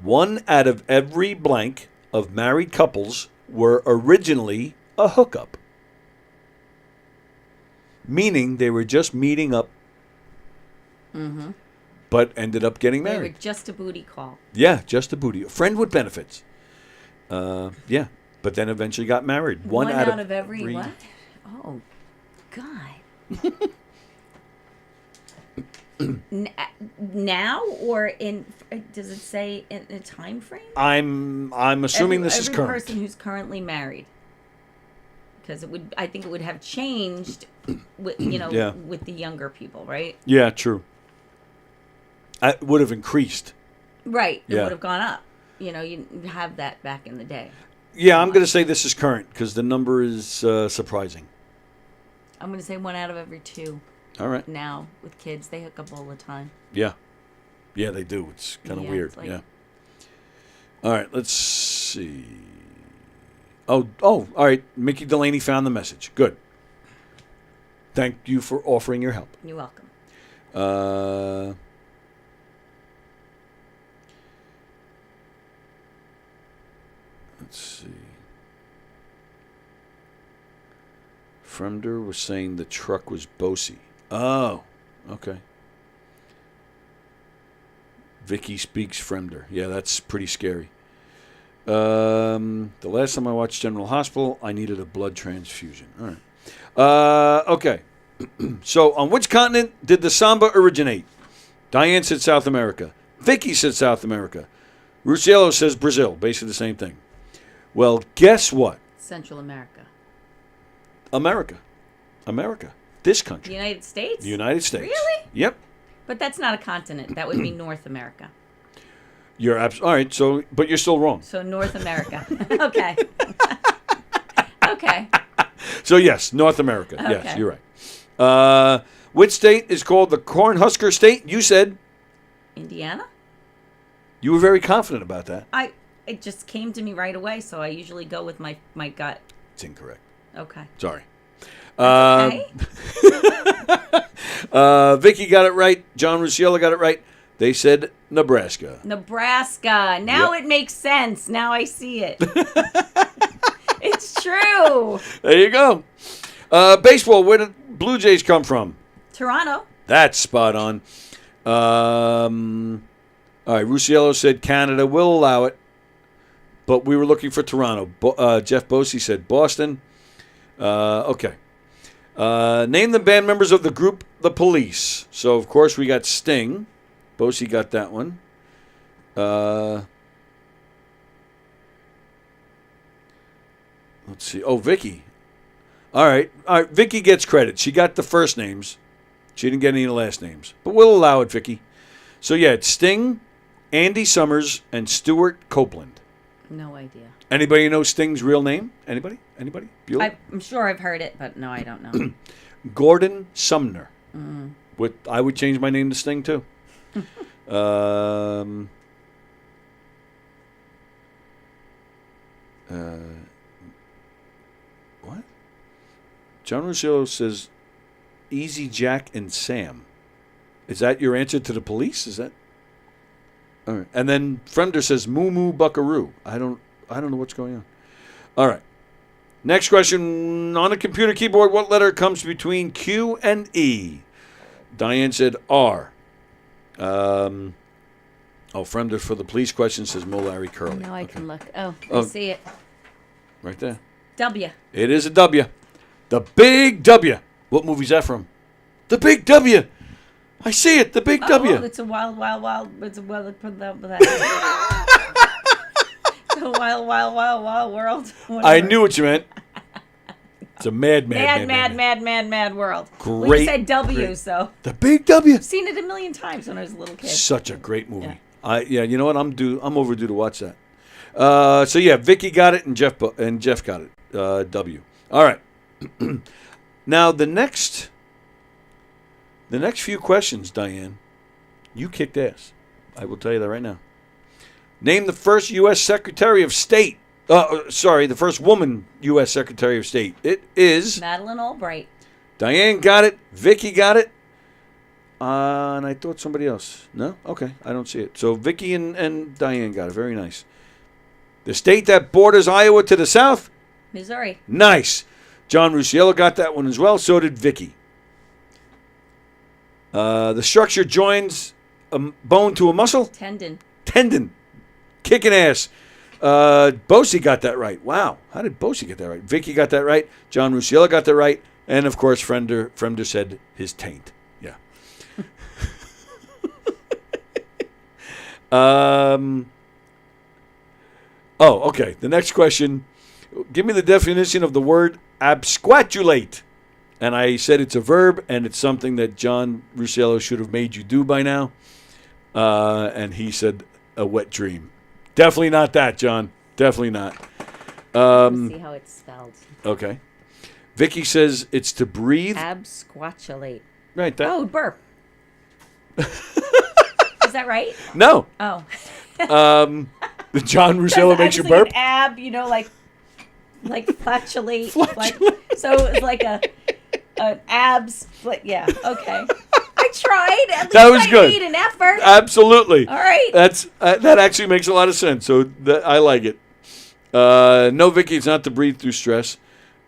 1 out of every blank of married couples were originally a hookup. Meaning they were just meeting up, but ended up getting They married. were just a booty call. Yeah, just a booty. A friend with benefits. Yeah, but then eventually got married. One out of every what? Oh, God. Now or in? Does it say in a time frame? I'm assuming this is current. Every person who's currently married, because it would. I think it would have changed, with with the younger people, right? Yeah, true. It would have increased. Right. It Yeah. would have gone up. You have that back in the day. Yeah, I'm going to say this is current because the number is surprising. I'm going to say 1 out of every 2. All right. Now with kids, they hook up all the time. Yeah. Yeah, they do. It's kind of weird. it's like- Yeah. All right, let's see. Oh, all right. Mickey Delaney found the message. Good. Thank you for offering your help. You're welcome. Let's see. Fremder was saying the truck was Bosie. Oh, okay. Vicky speaks Fremder. Yeah, that's pretty scary. The last time I watched General Hospital, I needed a blood transfusion. All right. Okay. So, on which continent did the samba originate? Diane said South America. Vicky said South America. Rusciello says Brazil. Basically the same thing. Well, guess what? Central America. America. This country. The United States? The United States. Really? Yep. But that's not a continent. That would be North America. You're all right. So, but you're still wrong. So North America. Okay. Okay. So yes, North America. Okay. Yes, you're right. Which state is called the Cornhusker State? You said Indiana? you were very confident about that. It just came to me right away, so I usually go with my gut. It's incorrect. Okay. Sorry. Okay. Vicky got it right. John Rusciello got it right. They said Nebraska. Nebraska. Now it makes sense. Now I see it. It's true. There you go. Baseball. Where did Blue Jays come from? Toronto. That's spot on. All right. Rusciello said Canada will allow it, but we were looking for Toronto. Jeff Bosie said Boston. Okay. Name the band members of the group The Police. So, of course, we got Sting. Bosie got that one. Let's see. Oh, Vicky. All right. Vicky gets credit. She got the first names. She didn't get any of the last names. But we'll allow it, Vicky. So, yeah, it's Sting, Andy Summers, and Stuart Copeland. No idea. Anybody know Sting's real name? Anybody? Bueller? I'm sure I've heard it, but no, I don't know. Gordon Sumner. Mm. I would change my name to Sting, too. What? John Rusciello says Easy Jack and Sam. Is that your answer to The Police? Is that? All right. And then Fremder says Moo Moo Buckaroo. I don't know what's going on. All right. Next question. On a computer keyboard, what letter comes between Q and E? Diane said R. Fremder for the police question says Mo Larry Curly. Now I can look. I see it. Right there. W. It is a W. The Big W. What movie's that from? The Big W. I see it. The Big W. Oh, it's a wild. It's a wild. The wild world. I knew what you meant. It's a mad world. We Great, said W, great. so The Big W. I've seen it a million times when I was a little kid. Such a great movie. Yeah. You know what? I'm overdue to watch that. So yeah, Vicky got it and Jeff got it. W. All right. Now the next few questions, Diane, you kicked ass. I will tell you that right now. Name the first U.S. Secretary of State. The first woman U.S. Secretary of State. It is Madeleine Albright. Diane got it. Vicky got it. And I thought somebody else. No? Okay. I don't see it. So Vicky and Diane got it. Very nice. The state that borders Iowa to the south? Missouri. Nice. John Rusiello got that one as well. So did Vicky. The structure joins a bone to a muscle? Tendon. Kicking ass. Bosie got that right. Wow. How did Bosie get that right? Vicky got that right. John Rusiello got that right. And, of course, Fremder said his taint. Yeah. Okay. The next question. Give me the definition of the word absquatulate. And I said it's a verb, and it's something that John Rusiello should have made you do by now. And he said a wet dream. Definitely not that, John. Definitely not. Let's see how it's spelled. Okay. Vicky says it's to breathe. Absquatulate. Right. Burp. Is that right? No. Oh. The John Rusiello makes you burp? Ab, like flatulate. So it's like an abs. Yeah. Okay. I tried. At least That was I good. made an effort. Absolutely. All right. That actually makes a lot of sense. So I like it. No, Vicky, it's not to breathe through stress.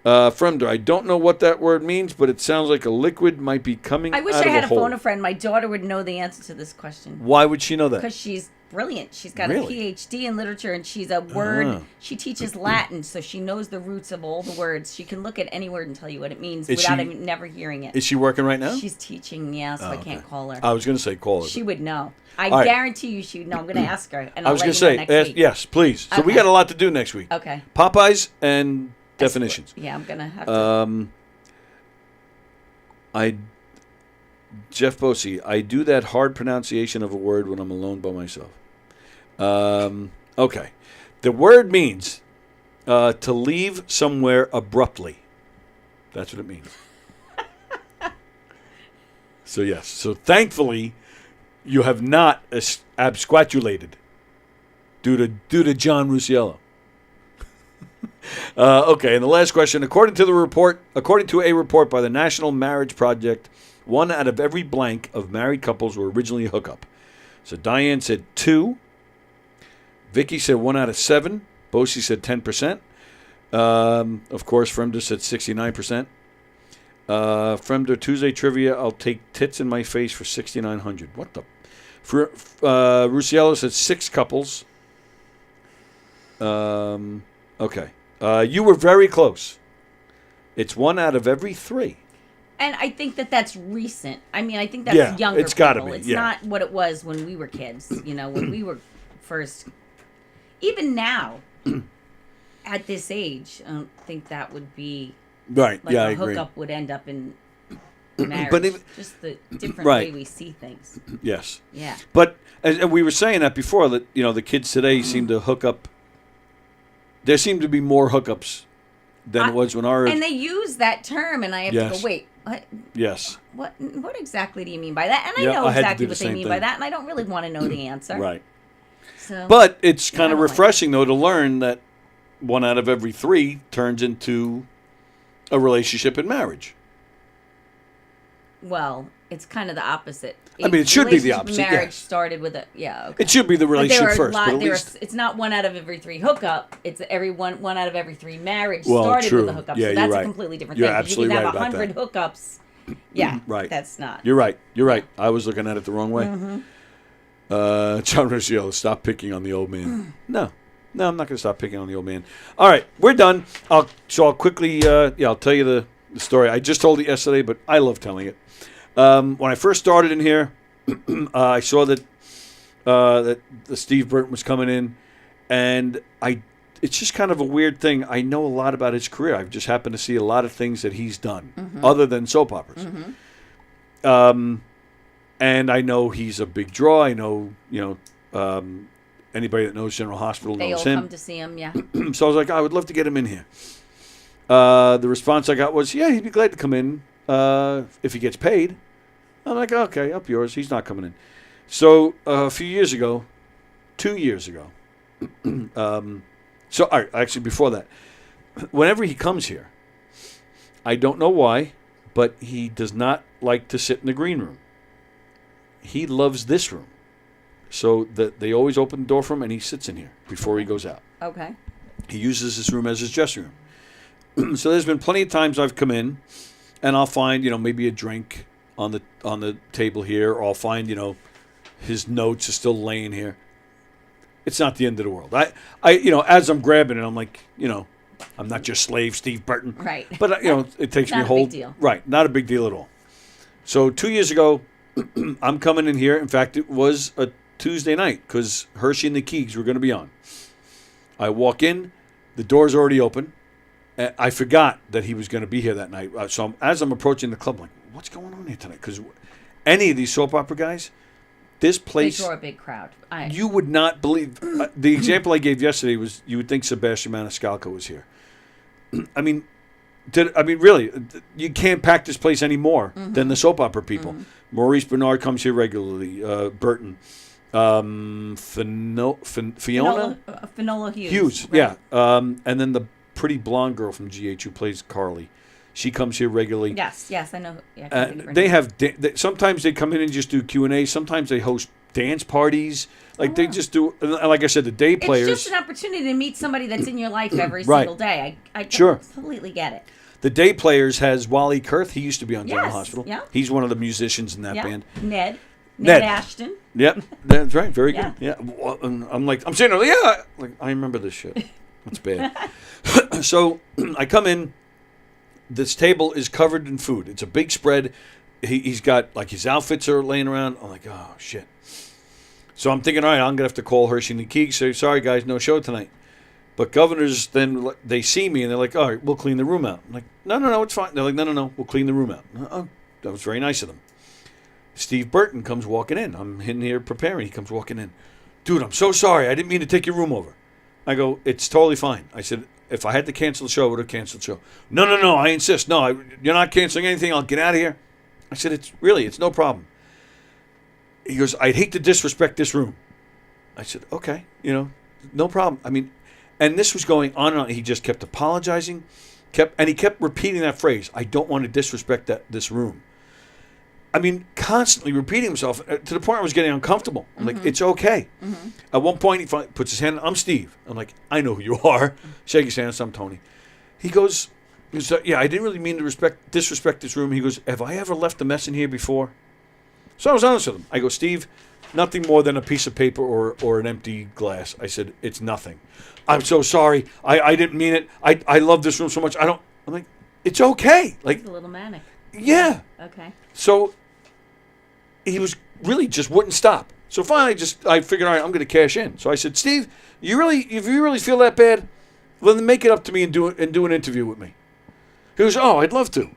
Fremder, I don't know what that word means, but it sounds like a liquid might be coming out of a hole. I wish I had a phone a friend. My daughter would know the answer to this question. Why would she know that? Because she's brilliant. She's got Really? a PhD in literature, and she's a word. She teaches Latin, so she knows the roots of all the words. She can look at any word and tell you what it means without even never hearing it. Is she working right now? She's teaching, so I can't call her. I was going to say call her. She would know. I All right. guarantee you she would know. I'm going to ask her, and I I'll was let going you to know say, next week. yes, please. So we Okay. got a lot to do next week. Okay. Popeyes and definitions. Yeah, I'm going to have to. Jeff Bosie, I do that hard pronunciation of a word when I'm alone by myself. Okay. The word means to leave somewhere abruptly. That's what it means. So, yes. So, thankfully, you have not absquatulated due to John Rusiello. Okay, and the last question. According to a report by the National Marriage Project, 1 out of every blank of married couples were originally a hookup. So Diane said 2. Vicky said 1 out of 7. Bosie said 10%. Of course, Fremder said 69%. Fremder, Tuesday trivia, I'll take tits in my face for $6,900. What the? Rusiello said 6 couples. Okay. You were very close. It's 1 out of every 3. And I think that's recent. I mean, I think that's younger it's gotta people. be, It's yeah. not what it was when we were kids. When we were first. Even now, at this age, I don't think that would be Right. like Yeah, I a agree. hookup would end up in marriage. But just the different Right. way we see things. Yes. Yeah. But and we were saying that before that the kids today seem to hook up. There seem to be more hookups than it was when our. And they use that term, and I have to Yes. go, wait, what? Yes. What exactly do you mean by that? And Yeah, I know I had to exactly do the what they same mean by thing. that, and I don't really want to know the answer. Right. So, But it's kind of I don't like refreshing though to learn that 1 out of every 3 turns into a relationship in marriage. well, it's kind of the opposite. I mean, it should be the Relationship opposite, Marriage yes. started with okay. It should be the But there relationship are first, but at there are- least it's not 1 out of every 3 hookup. It's one out of every 3 marriage Well, started true. with a hookup. Yeah, so you're that's right. a completely different You're thing. absolutely You can right have about 100 hookups. Yeah, right. That's not. You're right. You're right. I was looking at it the wrong way. Mhm. John Rusiello, stop picking on the old man. No, I'm not going to stop picking on the old man. All right, we're done. I'll quickly, I'll tell you the story. I just told it yesterday, but I love telling it. When I first started in here, I saw that the Steve Burton was coming in, and I it's just kind of a weird thing. I know a lot about his career. I've just happened to see a lot of things that he's done other than soap operas. And I know he's a big draw. I know, anybody that knows General Hospital They knows all him. come to see him, yeah. So I was like, I would love to get him in here. The response I got was, yeah, he'd be glad to come in if he gets paid. I'm like, okay, up yours. He's not coming in. So a few years ago, 2 years ago, all right, actually before that, whenever he comes here, I don't know why, but he does not like to sit in the green room. He loves this room. So they always open the door for him, and he sits in here before he goes out. Okay. He uses this room as his dressing room. So there's been plenty of times I've come in, and I'll find, maybe a drink on the table here, or I'll find, his notes are still laying here. It's not the end of the world. I as I'm grabbing it, I'm like, I'm not your slave, Steve Burton. Right. But it takes me a whole Not a big deal. Right, not a big deal at all. So 2 years ago, I'm coming in here. In fact, it was a Tuesday night because Hershey and the Keegs were going to be on. I walk in, the door's already open. I forgot that he was going to be here that night. So as I'm approaching the club, I'm like, what's going on here tonight? Because any of these soap opera guys, this place, They draw a big crowd. you would not believe. The example I gave yesterday was you would think Sebastian Maniscalco was here. I mean, really, you can't pack this place any more than the soap opera people. Maurice Bernard comes here regularly. Burton. Finola Hughes. Right. Yeah. And then the pretty blonde girl from GH who plays Carly. She comes here regularly. Yes, I know. Yeah, I can't think of her they name. have sometimes they come in and just do Q&A. Sometimes they host dance parties. Like they just do. Like I said, the day players. It's just an opportunity to meet somebody that's in your life every Right. single day. I Sure. completely get it. The day players has Wally Kurth. He used to be on General Yes, Hospital. yeah. He's one of the musicians in that Yeah. band. Ned Ned. Ashton. Yep, that's right. Very Yeah. good. Yeah, well, and I'm sitting there. Yeah, like I remember this shit. That's bad. So I come in. This table is covered in food. It's a big spread. He's got like his outfits are laying around. I'm like, oh shit. So I'm thinking, all right, I'm gonna have to call Hershey and the Keegs. Say, sorry guys, no show tonight. But governors then they see me and they're like, all right, we'll clean the room out. I'm like, no, it's fine. They're like, no, we'll clean the room out. Oh, that was very nice of them. Steve Burton comes walking in. I'm in here preparing. He comes walking in. Dude, I'm so sorry. I didn't mean to take your room over. I go, it's totally fine. I said, if I had to cancel the show, I would have canceled the show. No, I insist. No, you're not canceling anything. I'll get out of here. I said, it's no problem. He goes, I'd hate to disrespect this room. I said, okay, no problem. I mean, and this was going on and on. He just kept apologizing, he kept repeating that phrase, I don't want to disrespect this room. I mean, constantly repeating himself to the point where I was getting uncomfortable. I'm like, it's okay. At one point, he puts his hand, I'm Steve. I'm like, I know who you are. Shake his hand, I'm Tony. He goes, yeah, I didn't really mean to disrespect this room. He goes, have I ever left a mess in here before? So I was honest with him. I go, Steve, nothing more than a piece of paper or an empty glass. I said, it's nothing. I'm so sorry. I didn't mean it. I love this room so much. I'm like, it's okay. Like, It's a little manic. Yeah. Okay. So he was really just wouldn't stop. So finally, I figured, all right, I'm going to cash in. So I said, Steve, if you really feel that bad, well, then make it up to me and do an interview with me. He goes, oh, I'd love to.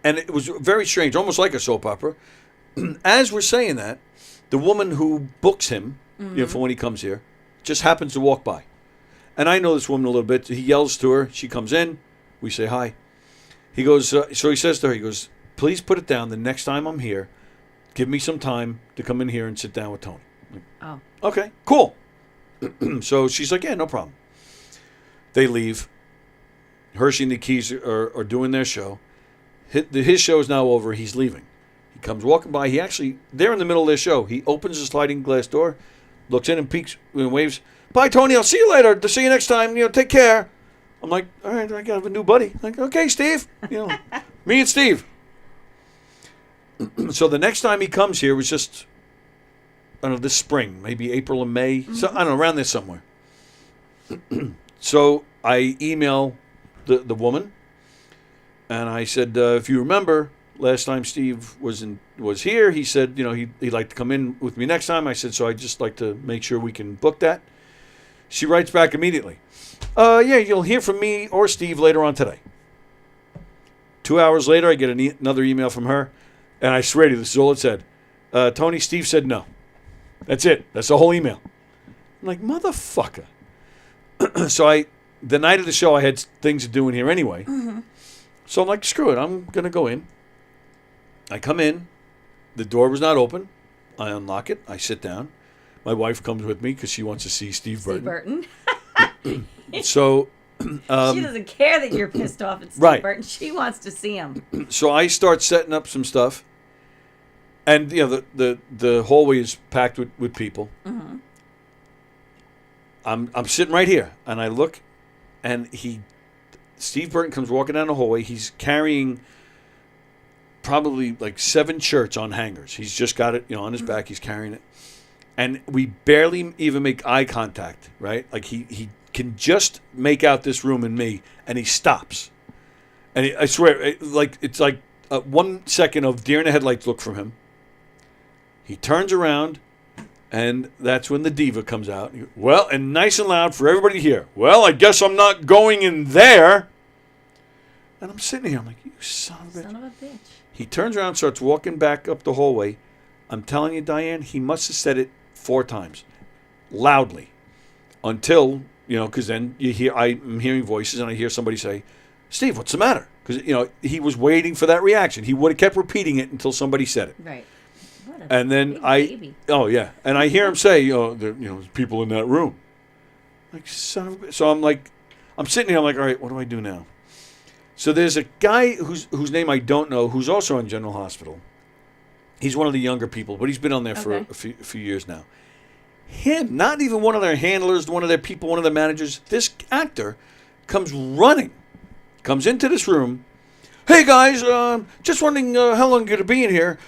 And it was very strange, almost like a soap opera. As we're saying that, the woman who books him, for when he comes here, just happens to walk by. And I know this woman a little bit. He yells to her. She comes in. We say hi. He goes, so he says to her, he goes, please put it down the next time I'm here. Give me some time to come in here and sit down with Tony. Oh. Okay, cool. So she's like, yeah, no problem. They leave. Hershey and the Keys are doing their show. His show is now over. He's leaving. He comes walking by. They're in the middle of their show. He opens the sliding glass door, looks in and peeks and waves. Bye, Tony. I'll see you later. To see you next time. Take care. I'm like, all right, I got a new buddy. Like, okay, Steve. Me and Steve. So the next time he comes here was just, I don't know, this spring, maybe April or May. So I don't know, around there somewhere. So I email the woman, and I said, if you remember, last time Steve was here, he said, he'd like to come in with me next time. I said, so I'd just like to make sure we can book that. She writes back immediately. Yeah, you'll hear from me or Steve later on today. 2 hours later, I get another email from her, and I swear to you, this is all it said. Tony, Steve said no. That's it. That's the whole email. I'm like, motherfucker. So the night of the show, I had things to do in here anyway. Mm-hmm. So I'm like, screw it. I'm going to go in. I come in. The door was not open. I unlock it. I sit down. My wife comes with me because she wants to see Steve Burton. So she doesn't care that you're pissed off at Steve Right. Burton. She wants to see him. So I start setting up some stuff. And, the hallway is packed with people. Mm-hmm. I'm sitting right here, and I look, and Steve Burton comes walking down the hallway. He's carrying probably like 7 shirts on hangers. He's just got it, on his back. He's carrying it. And we barely even make eye contact, right? Like he can just make out this room and me, and he stops. And I swear, it's like 1 second of deer in the headlights look from him. He turns around, and that's when the diva comes out. Well, and nice and loud for everybody to hear. Well, I guess I'm not going in there. And I'm sitting here. I'm like, you son of a bitch. Son of a bitch. He turns around, starts walking back up the hallway. I'm telling you, Diane, he must have said it 4 times, loudly, until, because then I'm hearing voices, and I hear somebody say, Steve, what's the matter? Because, he was waiting for that reaction. He would have kept repeating it until somebody said it. Right. And then oh yeah, and I hear him say, there's people in that room. Like, son of a bitch. So I'm sitting here. I'm like, all right, what do I do now? So there's a guy whose name I don't know, who's also in General Hospital. He's one of the younger people, but he's been on there for a few years now. Him, not even one of their handlers, one of their people, one of their managers. This actor comes into this room. Hey guys, just wondering how long you're going to be in here.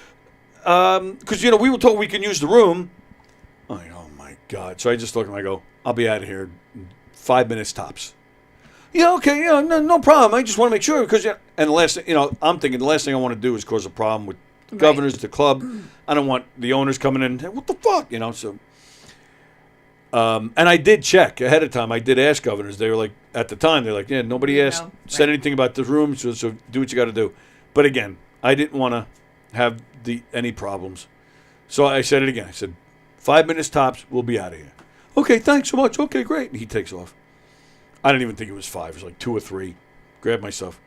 Because, we were told we can use the room. Oh, my God. So I just look at him. I go, I'll be out of here in 5 minutes tops. Yeah, okay. Yeah, no problem. I just want to make sure. Because, and the last thing, I'm thinking the last thing I want to do is cause a problem with governors at the club. I don't want the owners coming in. What the fuck? So. And I did check ahead of time. I did ask governors. They were like, at the time, they're like, yeah, nobody said anything about the room. So do what you got to do. But again, I didn't want to have any problems. So I said it again. I said, 5 minutes tops, we'll be out of here. Okay, thanks so much. Okay, great. And he takes off. I didn't even think it was 5. It was like 2 or 3. Grab my stuff.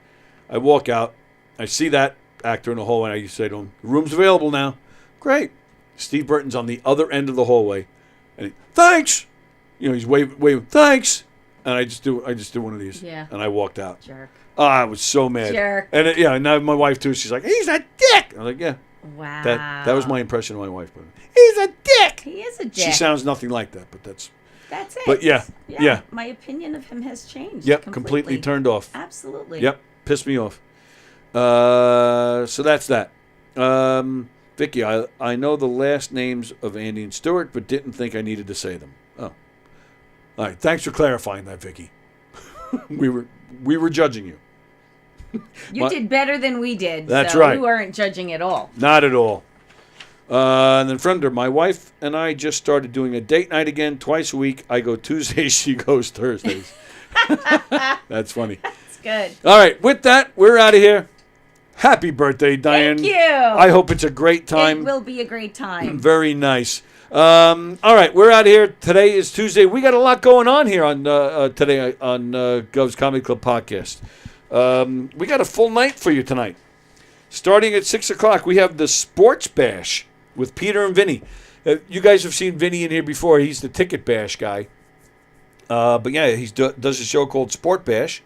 I walk out. I see that actor in the hallway. And I say to him, the room's available now. Great. Steve Burton's on the other end of the hallway. And thanks. He's waving, thanks. And I just do one of these. Yeah. And I walked out. Jerk. I was so mad. Jerk. And and now my wife too. She's like, he's a dick. I'm like, yeah. Wow. That was my impression of my wife. But he's a dick. He is a dick. She sounds nothing like that, but that's it. But yeah. My opinion of him has changed. Yep, completely turned off. Absolutely. Yep, pissed me off. So that's that. Vicky, I know the last names of Andy and Stuart, but didn't think I needed to say them. Oh. All right, thanks for clarifying that, Vicky. we were judging you. You did better than we did. That's so right. We weren't judging at all. Not at all. And then from there, my wife and I just started doing a date night again twice a week. I go Tuesdays, she goes Thursdays. That's funny. That's good. All right, with that, we're out of here. Happy birthday, Diane. Thank you. I hope it's a great time. It will be a great time. Very nice. All right, we're out of here. Today is Tuesday. We got a lot going on here on today on Gov's Comedy Club podcast. We got a full night for you tonight. Starting at 6 o'clock, we have the Sports Bash with Peter and Vinny. You guys have seen Vinny in here before. He's the Ticket Bash guy. But yeah, he does a show called Sport Bash.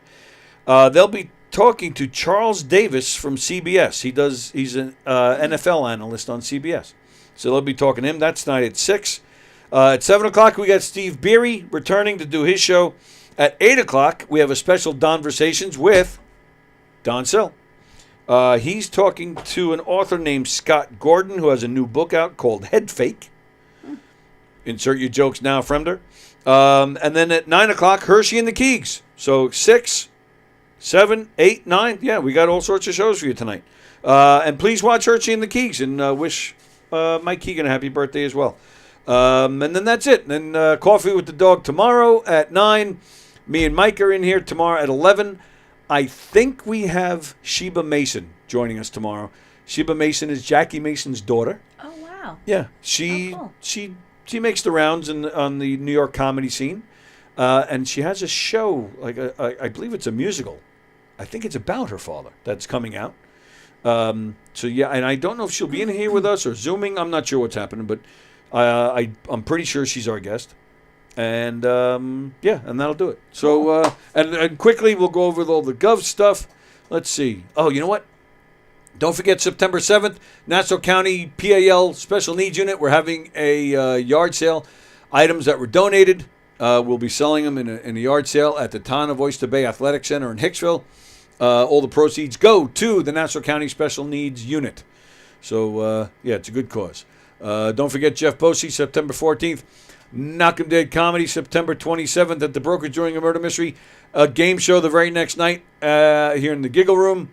They'll be talking to Charles Davis from CBS. He's an NFL analyst on CBS. So they'll be talking to him. That's tonight at 6. At 7 o'clock, we got Steve Beery returning to do his show. At 8 o'clock, we have a special Donversations with Don Sill. He's talking to an author named Scott Gordon, who has a new book out called Head Fake. Insert your jokes now, Fremder. And then at 9 o'clock, Hershey and the Keegs. So 6, 7, 8, 9. Yeah, we got all sorts of shows for you tonight. And please watch Hershey and the Keegs and wish Mike Keegan a happy birthday as well. And then that's it. And then Coffee with the Dog tomorrow at 9. Me and Mike are in here tomorrow at 11. I think we have Sheba Mason joining us tomorrow. Sheba Mason is Jackie Mason's daughter. Oh, wow. Yeah, she makes the rounds on the New York comedy scene, and she has a show, like I believe it's a musical. I think it's about her father that's coming out. So yeah, and I don't know if she'll be in here with us or Zooming. I'm not sure what's happening, but I'm pretty sure she's our guest. And yeah, and that'll do it. So and quickly we'll go over all the Gov stuff. Let's see. Oh, you know what? Don't forget September 7th, Nassau County PAL Special Needs Unit. We're having a yard sale. Items that were donated, we'll be selling them in a yard sale at the Town of Oyster Bay Athletic Center in Hicksville. All the proceeds go to the Nassau County Special Needs Unit. So, yeah, it's a good cause. Don't forget Jeff Bosey, September 14th. Knockem Dead Comedy, September 27th at the Broker During a Murder Mystery. A game show the very next night here in the Giggle Room.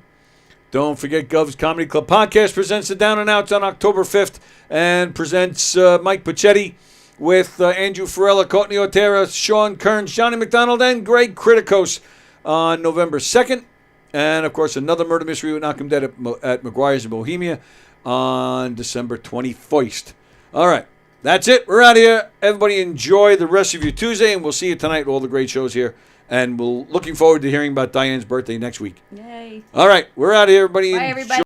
Don't forget Gov's Comedy Club Podcast presents the Down and Outs on October 5th and presents Mike Pachetti with Andrew Farella, Courtney Otero, Sean Kearns, Johnny McDonald, and Greg Criticos on November 2nd. And, of course, another murder mystery with Knockem Dead at McGuire's in Bohemia on December 21st. All right. That's it. We're out of here. Everybody enjoy the rest of your Tuesday, and we'll see you tonight with all the great shows here. And we're looking forward to hearing about Diane's birthday next week. Yay. All right. We're out of here, everybody. Bye, everybody.